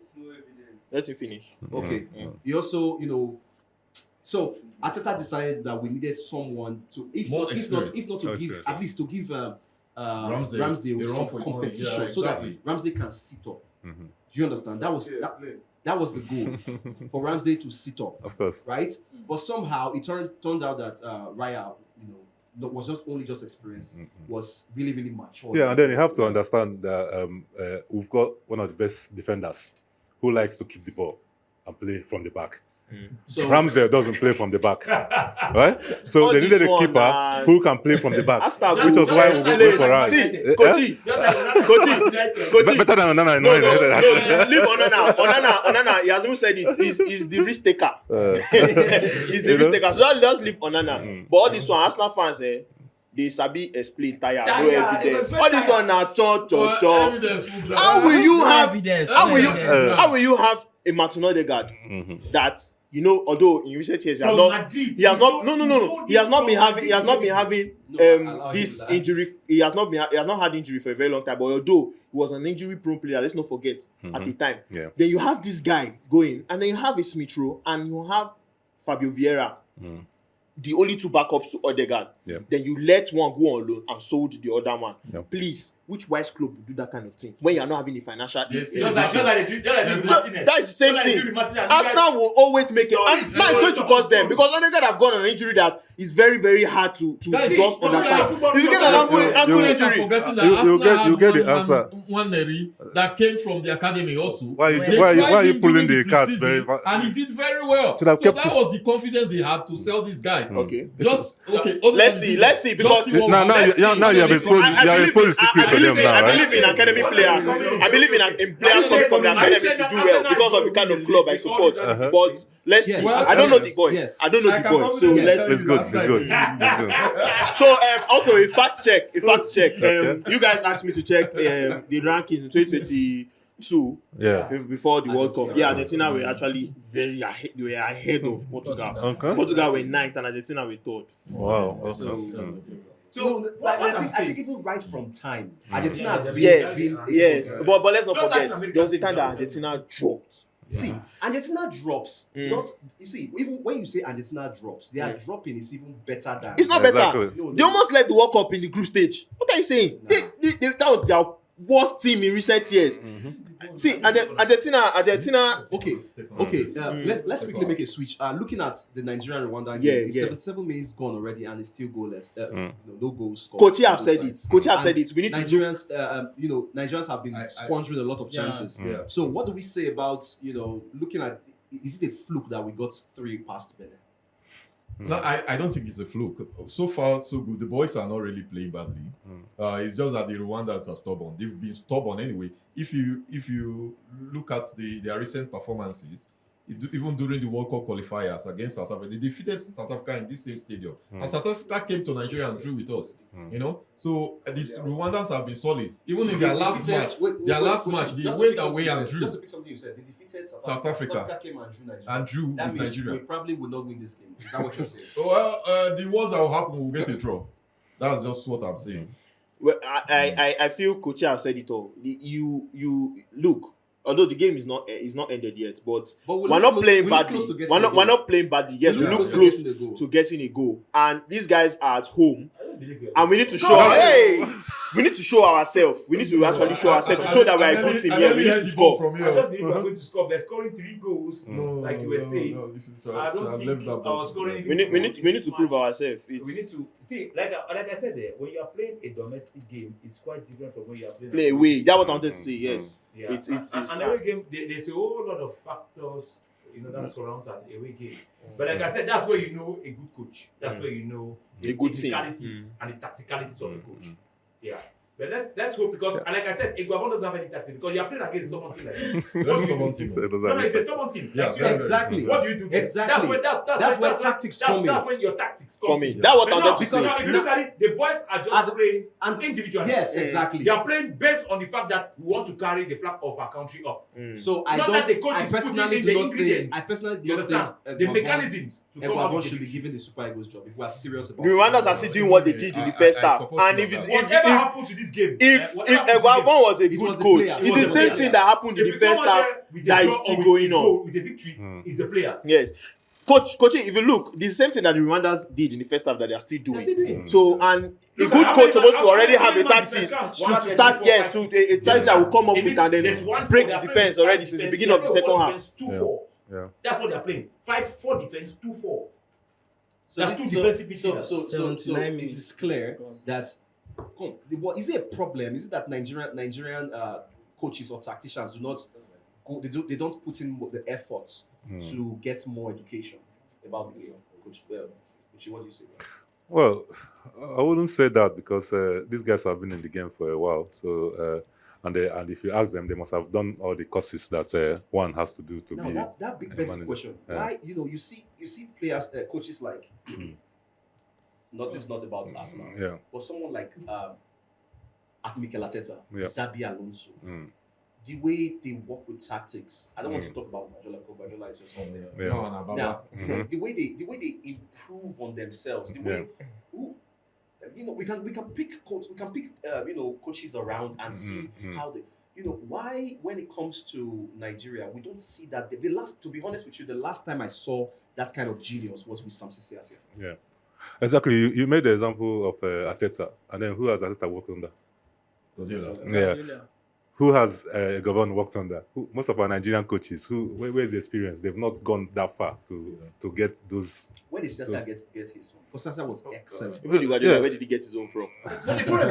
let me finish. Okay. He also, so Arteta decided that we needed someone to, if not to give, at least to give Ramsdale some competition, so that Ramsdale can sit up. Do you understand? That was the goal for Ramsdale to sit up. Of course. Right? But somehow it turned out that Raya, was just experience, was really, really mature. Yeah, and then you have to understand that we've got one of the best defenders who likes to keep the ball and play from the back. So Ramsey doesn't play from the back, right? So they needed a keeper who can play from the back, which was why we go for Ryan. See, Kochi. Better than Onana. No, leave Onana. He has even said it. He's the risk taker. He's the risk taker. So let's leave Onana. But all this one, Arsenal fans, they sabi explain tire, no evidence. All this one now, cho. How will you have a Martin Odegaard that, although in recent years he has not been having this injury. He has not had injury for a very long time. But although he was an injury prone player, let's not forget at the time. Yeah. Then you have this guy going, and then you have a Smith Rowe, and you have Fabio Vieira. The only two backups to Odegaard. Yeah. Then you let one go on loan and sold the other one. Yeah. Please, which wise club would do that kind of thing when you are not having the financial? That's the same thing. Arsenal will always make it. And now it's going to cost them, because Odegaard have gone on an injury that is very, very hard to just understand. If you get an ankle injury, you get the answer. One that came from the academy also. Why are you pulling the cards very fast? And he did very well. So that was the confidence he had to sell these guys. Okay. Let's see. Because now you have exposed the secret to them now, I right? believe in academy players. I believe in players coming from the academy to do well because of the kind of club I support. But let's see. I don't know the boy. I don't know the boy. So let's see. It's good. So also a fact check. You guys asked me to check the rankings in 2022. Yeah. Before the World Cup. Yeah, Argentina were actually very ahead. They were ahead of Portugal. Okay. Portugal were 9th and Argentina were 3rd. Wow. So I think even right from time, Argentina has been... Yes. But let's not forget, there was a time that Argentina dropped. See, Argentina drops. Even when you say Argentina drops, their dropping is even better than... It's not better. They almost led the World Cup in the group stage. What are you saying? That was their worst team in recent years. See, Argentina. Okay. Let's quickly make a switch. Looking at the Nigeria and Rwanda game, 77 minutes gone already, and it's still goalless. No goals scored. Kochi have said it. We need Nigerians. Nigerians have been squandering a lot of chances. Yeah. So what do we say about looking at? Is it a fluke that we got 3 past Ballon? No, I don't think it's a fluke. So far, so good. The boys are not really playing badly. It's just that the Rwandans are stubborn. They've been stubborn anyway. If you look at their recent performances, even during the World Cup qualifiers against South Africa, they defeated South Africa in this same stadium. And South Africa came to Nigeria and drew with us. So these Rwandans have been solid. Even in their last match, they went away and drew. Just to pick something you said, they defeated South Africa. South Africa came and drew Nigeria. And drew that with means Nigeria. we probably would not win this game. Is that what you're saying? Well, the worst that will happen, we'll get a draw. That's just what I'm saying. Well, I feel Kochi have said it all. You look, although the game is not ended yet, but we're not playing badly. We're not playing badly. Yes, we look close to getting a goal, and these guys are at home, and we need to show. We need to show ourselves. We need to actually show ourselves to show that we're a good team. Yeah, we need to score. I just believe we're going to score. They're scoring 3 goals, like you were saying. I don't think I was scoring. We need to prove ourselves. We need to see, like I said there, when you are playing a domestic game, it's quite different from when you are playing. Play away. That's what I wanted to say. Yes. Yeah. And every game, there's a whole lot of factors, that surrounds an away game. But like I said, that's where you know a good coach. That's where you know the good team and the tacticalities of the coach. Yeah. But let's hope, because and like I said, Iguavon doesn't have any tactics, because you are playing against stubborn team. It's a stubborn team. Exactly. What do you do? Exactly. That's where tactics come in. That's when your tactics come in. That's what I'm saying. Because now, if you look at it, the boys are just playing individually. Yes, exactly. They are playing based on the fact that we want to carry the flag of our country up. So I personally don't think the mechanisms to come out should be given the Super Eagles job if we are serious about it. The Rwandans are still doing what they did in the first half, and if whatever happens to this game, if Iguavon was a good coach, it's the same thing that happened in the first half that is still going on. With the victory, is the players. Yes. Coaching, if you look, the same thing that the Rwandans did in the first half that they are still doing. So, and a good coach supposed to already have a tactics to start, yes, so a tactics that will come up with and then break the defense already since the beginning of the second half. 2-4. That's what they are playing. 5-4 defense, 2-4. That's two defensive midfielders. So it is clear that is it a problem? Is it that Nigerian coaches or tacticians do not go? They don't put in the effort to get more education about the game. Coach, what do you say? Well, I wouldn't say that, because these guys have been in the game for a while. So, and if you ask them, they must have done all the courses that one has to do to be. Now that begs the question: why you see players, coaches like this is not about Arsenal, but someone like Mikel Arteta, Xabi Alonso. The way they work with tactics, I don't want to talk about Guardiola, because Guardiola is just on there. Now, the way they improve on themselves, the way we can pick coaches around and see how they, why when it comes to Nigeria we don't see that. To be honest with you, the last time I saw that kind of genius was with Samson Siasia. Yeah, exactly. You made the example of Arteta, and then who has Arteta worked under? Guardiola. Yeah. Who has Gavon worked on that? Most of our Nigerian coaches, where's the experience? They've not gone that far to get those. Where did Sasa get his one? Because Sasa was excellent. Even Guardiola, where did he get his own from? The problem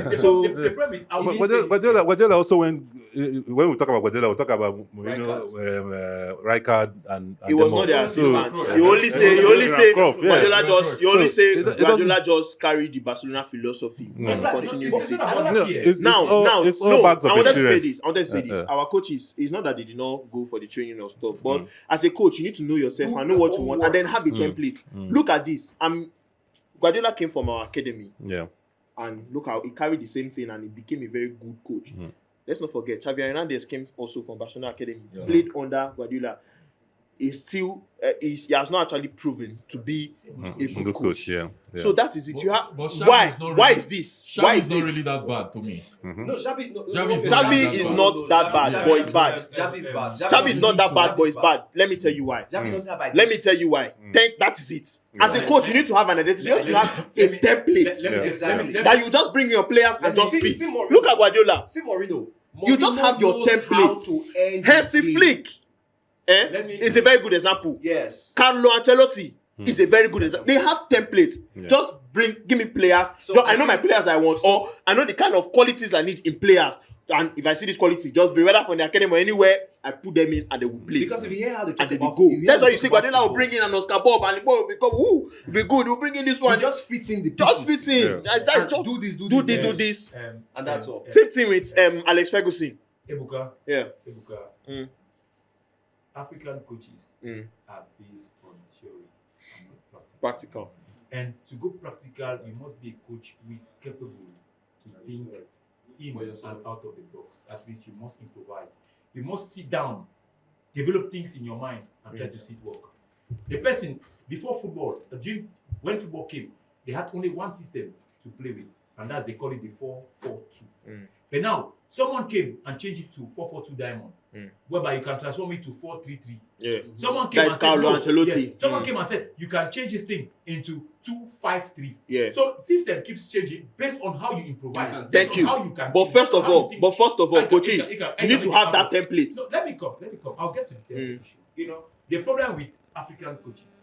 is, Guardiola also, when we talk about Guardiola, we talk about Mourinho, Rijkaard, and he was not their assistant. You only say Guardiola just carried the Barcelona philosophy and continued with it. Now, I wanted to say this. Our coaches, it's not that they did not go for the training or stuff, but as a coach, you need to know yourself and know what you want, and then have a template. Look at this. Guardiola came from our academy. Yeah. And look how he carried the same thing and he became a very good coach. Let's not forget, Xavi Hernandez came also from Barcelona Academy, played under Guardiola. He has not actually proven to be a good coach. Yeah. So that is it. Why is this? Xavi is not really that bad to me. No, Xavi is not that bad, but it's bad. Xavi is not that bad, but it's bad. Let me tell you why. Let me tell you why. That is it. As a coach, you need to have an identity. You need to have a template that you just bring your players and just fit. Look at Guardiola. See Mourinho. You just have your template. Hansi Flick. It's a very good example. Yes. Carlo Ancelotti is a very good example. They have templates. Just give me players. I know my players I want, or I know the kind of qualities I need in players. And if I see this quality, just bring whether from the academy or anywhere, I put them in and they will play. Because if you hear how they talk about go. That's why you see Guardiola will bring in an Oscar Bob and the boy will become be good. He'll bring in this one. He just fits in the pieces. Just fits in. Just do this. And that's all. Same thing with Alex Ferguson. Ebuka. Yeah. Ebuka. African coaches are based on theory and not practical. And to go practical, you must be a coach who is capable to think in and out of the box. At least you must improvise. You must sit down, develop things in your mind, and try to see it work. The person, before football, when football came, they had only one system to play with, and that's they call it the 4-4-2. But now, Someone came and changed it to 4-4-2 diamond, whereby you can transform it to 4-3-3. Yeah. Someone came and said, someone came and said you can change this thing into 2-5-3. Yeah. So system keeps changing based on how you improvise. Thank you. How you can But first of all, Kochi, you need to have that template. No, let me come. I'll get to the issue. You know, the problem with African coaches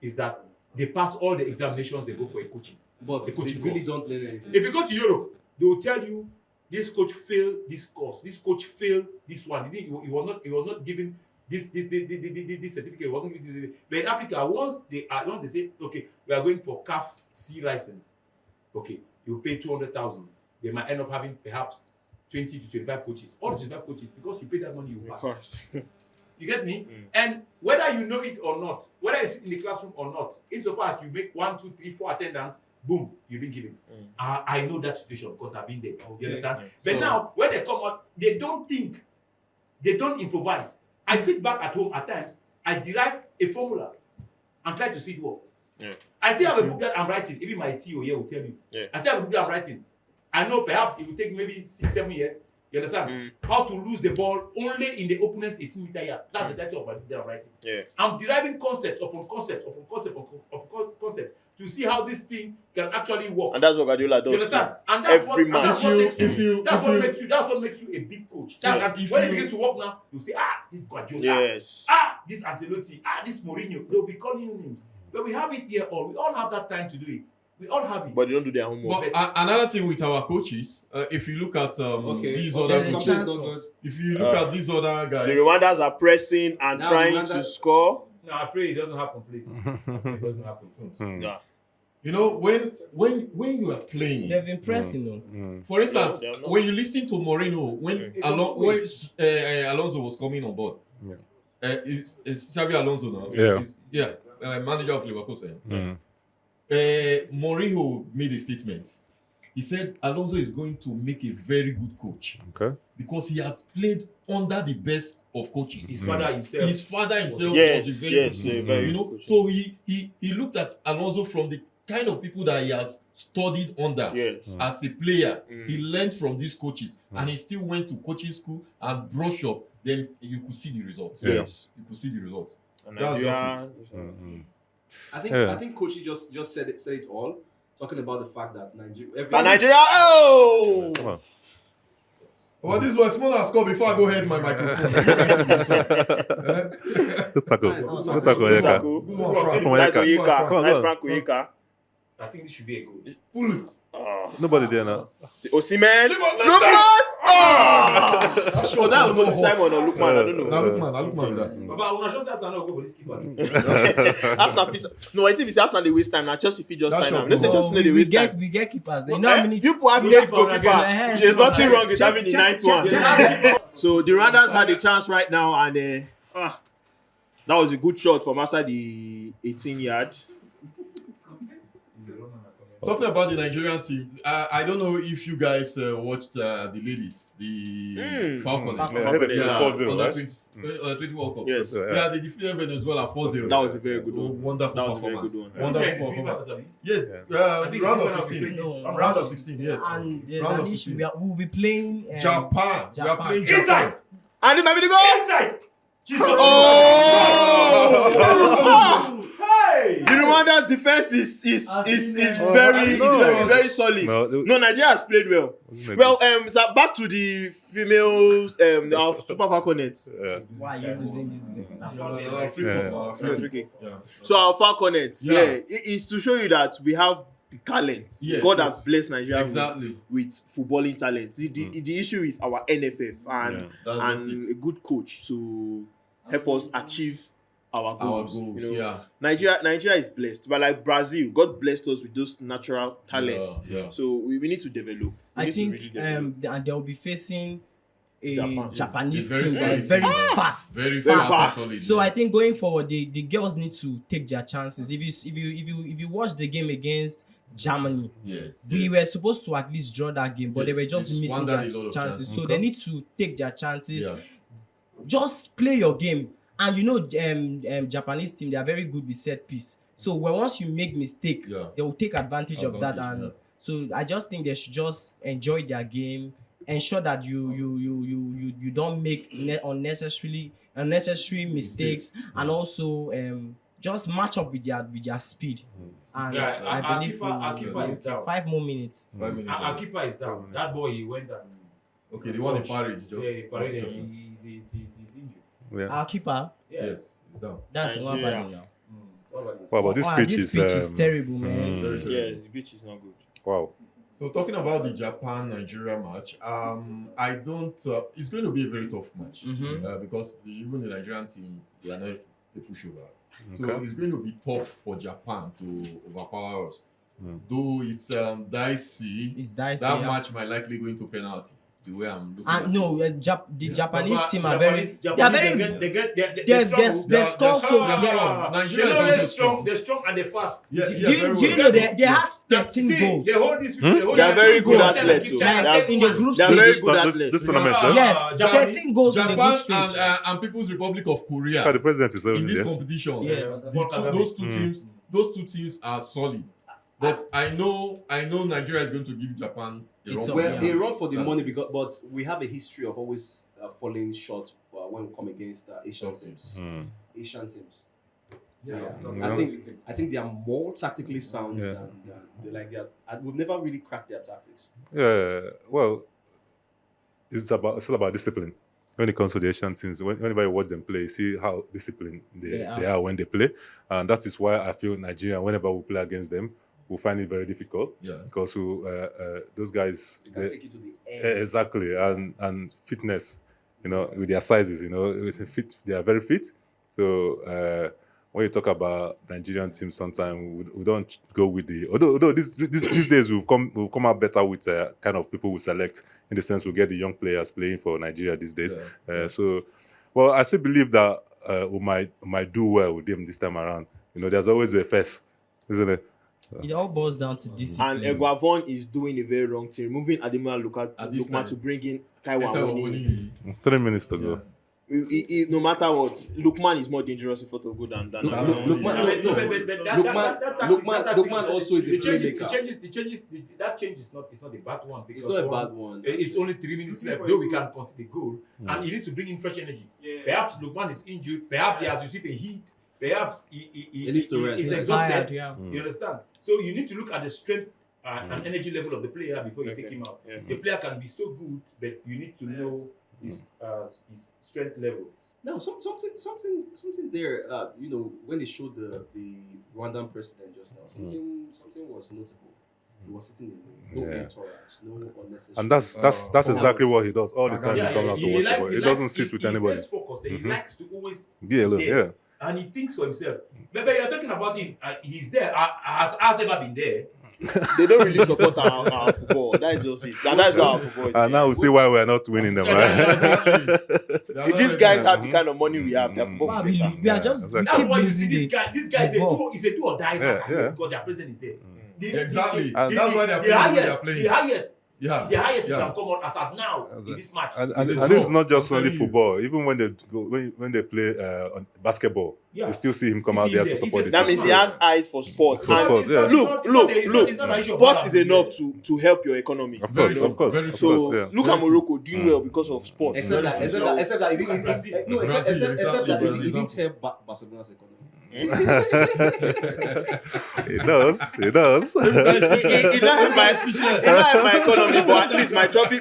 is that they pass all the examinations they go for a coaching. But the coaching they really course. don't learn anything. If you go to Europe, they will tell you this coach failed this course, this coach failed this one. He was not given this certificate. He wasn't given this. But in Africa, once they say, okay, we are going for CAF C license, okay, you pay 200,000. They might end up having perhaps 20 to 25 coaches. All the 25 coaches, because you pay that money, you pass. Of course. You get me? And whether you know it or not, whether it's in the classroom or not, insofar as you make 1, 2, 3, 4 attendance, boom, you've been given. I know that situation because I've been there. You understand? But so, now, when they come out, they don't think, they don't improvise. I sit back at home at times, I derive a formula and try to see it work. I still have a book that I'm writing. Even my CEO here will tell you. I still have a book that I'm writing. I know perhaps it will take maybe 6-7 years. You understand? How to lose the ball only in the opponent's 18-meter yard. That's the title of my book that I'm writing. I'm deriving concept upon concept upon concept upon concept to see how this thing can actually work. And that's what Guardiola does. You understand? And that's what makes you a big coach. So when it begins to work now, you say, this Guardiola. Yes. This Ancelotti. This Mourinho. They'll be calling you names. But we have it here all. We all have that time to do it. We all have it. But they don't do their homework. But another thing with our coaches, if you look at these other coaches, if you look at these other guys, the Rwandans are pressing and now trying to score. No, I pray it doesn't happen, please. It doesn't happen. Yeah. You know, when you are playing, they've been pressing. For instance, when you listen to Mourinho, when Alonso was coming on board, it's Xabi Alonso now. Manager of Liverpool saying. Mourinho made a statement. He said Alonso is going to make a very good coach. Okay. Because he has played under the best of coaches. His father himself. Was a very good coach. You know, so he looked at Alonso from the kind of people that he has studied under as a player. He learned from these coaches, and he still went to coaching school and brush up. Then you could see the results. Yes, you could see the results. And that's just it. I think Kochi just said it all, talking about the fact that Nigeria. Come on. Well, this was small score before I go ahead my microphone. Nice Frank Oyeka. I think this should be a goal. Pull it. Nobody there now. Osimhen. Lukman! That shot that was Simon or Lukman. I don't know. Lukman that. But when I just say no go for this keeper. No, I think if Arsenal they waste time. Now just if you just sign them. Let's say just they waste time. We get keepers. You know how many you have eight goalkeeper. There's nothing wrong with having the ninth one. So the Rwandans had a chance right now, and that was a good shot from outside the 18-yard. Talking about the Nigerian team, I don't know if you guys watched the ladies, the Falcons. Under 20 World Cup. Yes. Yeah, they defeated Venezuela 4-0. That was a very good one. Wonderful performance. Wonderful performance. Yes, round of 16. Round of 16, yes. And there's an issue. We'll be playing Japan. We are playing Japan. And it might be the goal. Inside. Jesus. The Rwanda defense is very solid. No, Nigeria has played well. Well, so back to the females, our Super Falconets. Why are you losing this game? Africa. So our Falconets, it is to show you that we have the talent. God has blessed Nigeria with footballing talent. The issue is our NFF and a good coach to help us achieve our goals. You know, Nigeria is blessed, but like Brazil, God blessed us with those natural talents. So we need to develop. I think and they'll be facing a Japanese team that is very fast. Very fast. So I think going forward, the girls need to take their chances. If you watch the game against Germany, we were supposed to at least draw that game, but they were just missing their chances. So they need to take their chances. Just play your game. And you know, Japanese team, they are very good with set piece. So once you make mistake, they will take advantage of that. And so I just think they should just enjoy their game, ensure that you don't make unnecessary mistakes, and also just match up with their speed. And I believe our keeper is down. 5 more minutes. 5 minutes. Our keeper is down. That boy, he went and Okay, the one in Paris just. yeah, he's injured. Yeah. Our keeper. Yes, it's down. That's one Nigeria. bad now. Wow, but this pitch this is pitch is terrible, man. Very terrible. Yes, the pitch is not good. wow. So talking about the Japan-Nigeria match, I don't. It's going to be a very tough match because even the Nigerian team, they are not a pushover. So Okay. it's going to be tough for Japan to overpower us. Though it's dicey. It's dicey. That yeah. match might likely go into penalty. The way I'm looking And at no, it. the Japanese team are Japanese, very. They are very. They score so. Nigeria is also strong. They're strong and they're fast. Yeah, Do yeah, you very know well. they had 13 goals? They hold this. They are very good athletes. Like in the group They are very stage. good This athletes. tournament, Yes, Japanese- 13 goals in the group Japan stage. and People's Republic of Korea the president is over in this there. competition. Yeah. Those two teams are solid. But I know Nigeria is going to give Japan a run. Well, Yeah. a run for the money but we have a history of always falling short when we come against Asian teams. Asian teams. Yeah. I think they are more tactically sound Yeah. than we've never really cracked their tactics. Yeah, well, it's all about discipline. When it comes to the Asian teams, whenever you watch them play, you see how disciplined they are when they play. And that is why I feel Nigeria, whenever we play against them, we find it very difficult. Yeah. Because those guys, They can take you to the end. exactly, and fitness, with their sizes, they are very fit. So when you talk about Nigerian teams, sometimes we don't go with although these days we've come out better with kind of people we select, in the sense we get the young players playing for Nigeria these days. So I still believe that we might do well with them this time around. There's always a first, isn't it? It all boils down to discipline. And Eguavon is doing a very wrong thing, removing Ademola Lukman to bring in Taiwan Woni. 3 minutes to go. No matter what, Lukman is more dangerous in Togo than Lukman also is a playmaker. The changes. That change is not a bad one. It's not a bad one. It's only 3 minutes left. Though we can concede a goal, and he needs to bring in fresh energy. Perhaps Lukman is injured. Perhaps he has received a hit. Perhaps he needs to rest. He's He's exhausted. tired, yeah. You understand? So you need to look at the strength and energy level of the player before you take him out. The player can be so good, but you need to know his strength level. Now, something there. When they showed the Rwandan president just now, something was notable. He was sitting in no entourage, no unnecessary. And that's exactly what he does all the time. He comes out to watch the ball. He doesn't sit with anybody. He's focused. He likes to always Be alone. there. Yeah. And he thinks for himself. But you're talking about him. He's there. Has ever been there? They don't really support our football. That is just it. That's why our football is And now we see why we're not winning them, right? If these guys have the kind of money we have, their football will be better. We are just exactly. That's keep why you see losing this guy is a do or die Yeah, yeah. because their president is there. Exactly. And that's why they're playing the way they're playing. The highest you can come on as at now in this match. And It's a this is draw. not just I'm only telling you. football. Even when they play on basketball, you still see him come out there to support the That team. means he has eyes for sports. For sports, yeah. Look. Sport is enough to help your economy. Of course. So Yeah. look at Morocco doing well because of sport. Except that he didn't help Barcelona's economy. It does. It not help my economy, but at least my trophy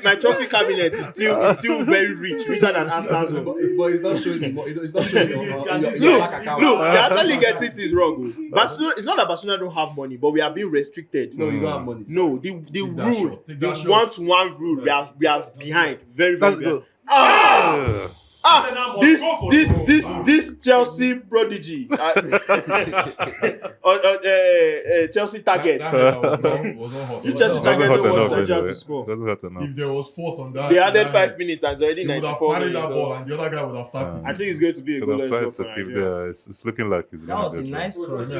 cabinet is still very richer than Arsenal's own. But it's not showing it's not showing your bank account. Look, they actually get it wrong. Barcelona, it's not that Barcelona don't have money, but we are being restricted. No, you don't have money. No, the rule, the 1-to-1 rule, we are behind. Very, That's very good. behind. This Chelsea prodigy, Chelsea target. That was not hot. This Chelsea Doesn't target hurt was enough. Nigeria Anyway. to score. Doesn't hurt enough. If there was force on that, They added 5 minutes and it's already he would have 94 parried minutes. that ball and the other guy would have tapped I it. think it's going to be a Could have goalless tried draw to for keep Nigeria. there. It's looking like it's That going was to a be a draw. nice cross.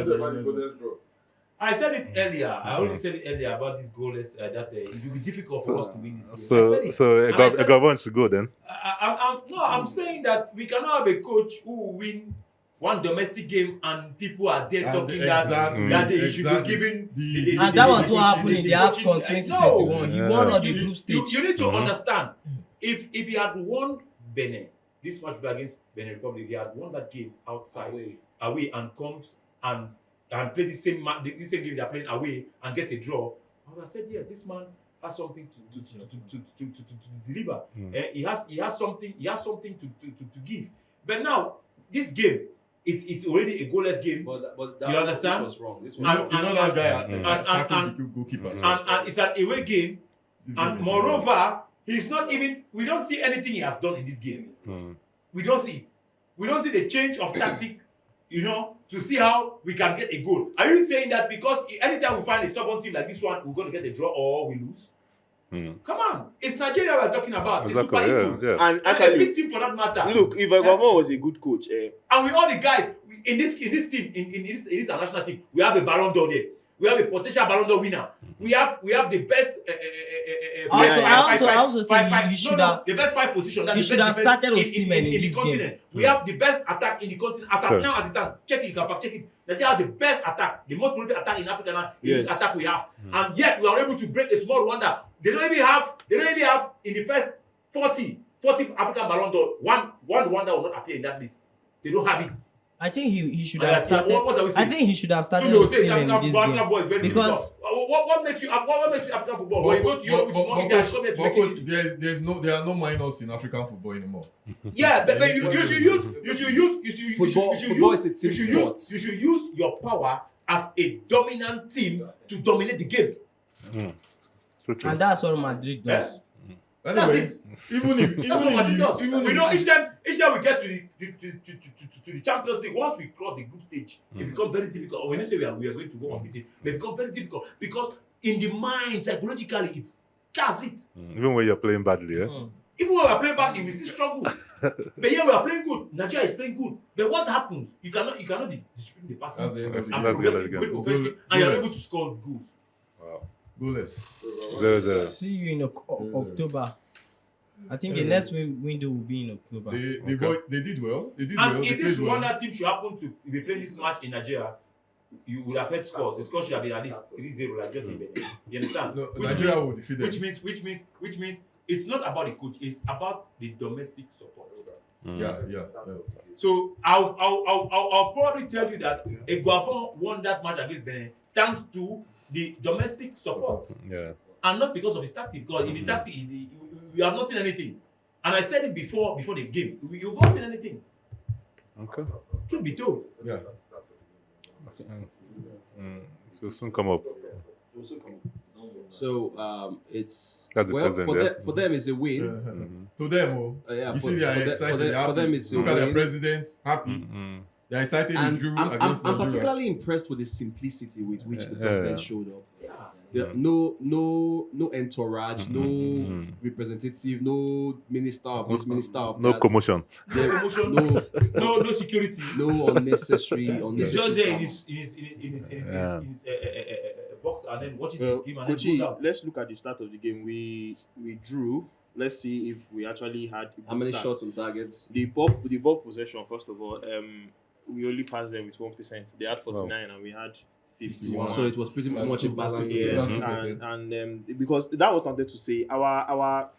I said it earlier. I only said it earlier about this goalless that it will be difficult for us to win this game. I said it. And I said- Eguavon should go then. I'm saying that we cannot have a coach who will win one domestic game and people are there talking exactly, that they should be given and that was what happened in the AFCON 2021. He won on the group stage. You need to understand, if he had won Benin, this match against Benin Republic, he had won that game outside away and comes and play the same game they are playing away and gets a draw, I would have said yes, this man has something to deliver. He has something to give. But now this game, it's already a goalless game. But that, you understand? This was wrong. This was that guy attacking the goalkeeper. And it's an away game. And moreover, he's not even. We don't see anything he has done in this game. We don't see the change of tactic. To see how we can get a goal. Are you saying that because anytime we find a stubborn team like this one, we're going to get a draw or we lose? Come on, it's Nigeria we're talking about. Exactly, it's And actually, a big team for that matter. Look, if Agwavon was a good coach, and with all the guys in this team, in this national team, we have a Ballon d'Or there. We have a potential Ballon d'Or winner. We have the best. I also think he should have the best 5 position. He should have started Osimhen in this continent. game. We have the best attack in the continent. As of now, as it stands, check it. You can fact check it. Nigeria has the best attack, the most prolific attack in Africa now. Is this attack we have, and yet we are able to break a small Rwanda. They don't even have in the first 40 African Ballon d'Or. One Rwanda will not appear in that list. They don't have it. I think he should have started. I think he should have started Osimhen in this game because what makes you African football? When you go to Europe, there are no minors in African football anymore. Yeah, but you should use football is a team sport. You should use your power as a dominant team to dominate the game. And that's what Madrid does. Anyway, even if each time we get to the Champions League, once we cross the group stage, it becomes very difficult. When you say we are going to go on it become very difficult because in the mind, psychologically, it cast it. Even when you're playing badly, Even when we are playing badly, we still struggle. But here we are playing good. Nigeria is playing good. But what happens? You cannot be distributing the passes and you're able to score goals. Wow. Goalless. See you in October. I think the next window will be in October. They did well. They did and well. If this Rwanda team should happen to be playing this match in Nigeria, you would have heard scores. The score should have been at least 3-0, like just in Benin. You understand? No, Nigeria will defeat them. Which means it's not about the coach. It's about the domestic support. Yeah. So I'll probably tell you that Agwavon won that match against Benin thanks to the domestic support. Yeah. And not because of his tactic. Because in the tactic, we have not seen anything. And I said it before the game. You've not seen anything. Okay. Should be told. Yeah. It will soon come up. So it's that's the president, for them it's a win. To them, you see they are excited. They're happy. For them it's look a at win. their president happy. They're excited. And drew I'm against Nigeria. particularly impressed with the simplicity with which the president showed up. No entourage, no representative, no minister of this, minister of no that. commotion. No security. No unnecessary. He's just there in his box and then watches his game and then goes out. Let's look at the start of the game. We drew. Let's see if we actually had how many shots on targets. The ball possession, first of all, we only passed them with 1%. They had 49 and we had 51. So it was pretty much a balance. Yes, and because that was wanted to say the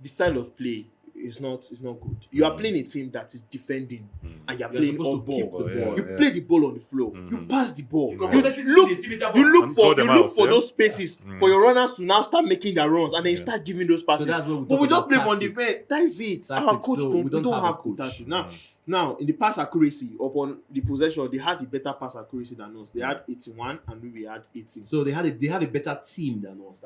style of play is not good. You are playing a team that is defending and you're playing supposed on to keep ball. the ball. You play the ball on the floor. You pass the ball. You look for out, those spaces for your runners to now start making their runs and then you start giving those passes. So that's what but we just play on defense. That is it. Our coach we don't have good tactics. Now, in the pass accuracy, upon the possession, they had the better pass accuracy than us. They had 81 and we had 18. So they have a better team than us.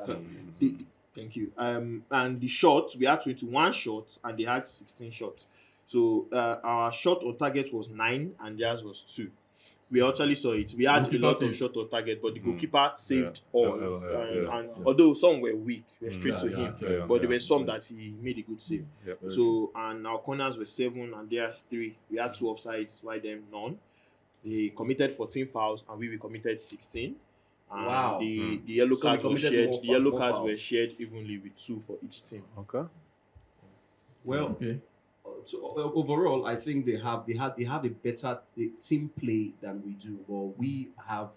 Thank you. And the shots, we had 21 shots and they had 16 shots. So our shot on target was 9 and theirs was 2. We actually saw it. We had a lot of shot on target, but the goalkeeper saved all. And although some were weak, we were straight to him. But there were some that he made a good save. So, and our corners were 7 and theirs 3. We had 2 offsides, why them none. They committed 14 fouls and we committed 16. And wow. The yellow cards were shared. The yellow cards were shared evenly with 2 for each team. Okay. Well, overall, I think they have a better team play than we do. But we have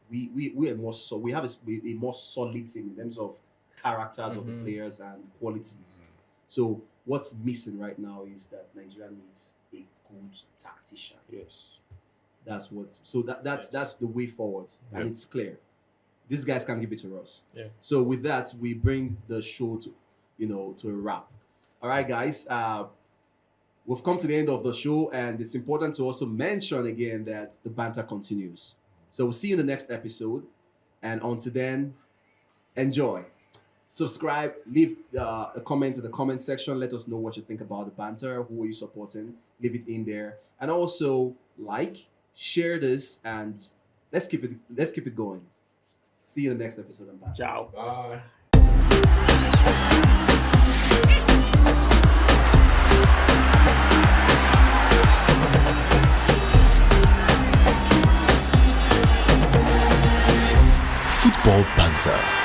we are more so we have a more solid team in terms of characters of the players and qualities. So what's missing right now is that Nigeria needs a good tactician. Yes. That's what. So that's the way forward, and it's clear. These guys can give it to us. Yeah. So with that, we bring the show to a wrap. All right, guys. We've come to the end of the show, and it's important to also mention again that the banter continues. So we'll see you in the next episode, and until then, enjoy. Subscribe, leave a comment in the comment section. Let us know what you think about the banter. Who are you supporting? Leave it in there, and also share this, and let's keep it going. See you in the next episode of Banter. Ciao. Bye. Football Banter.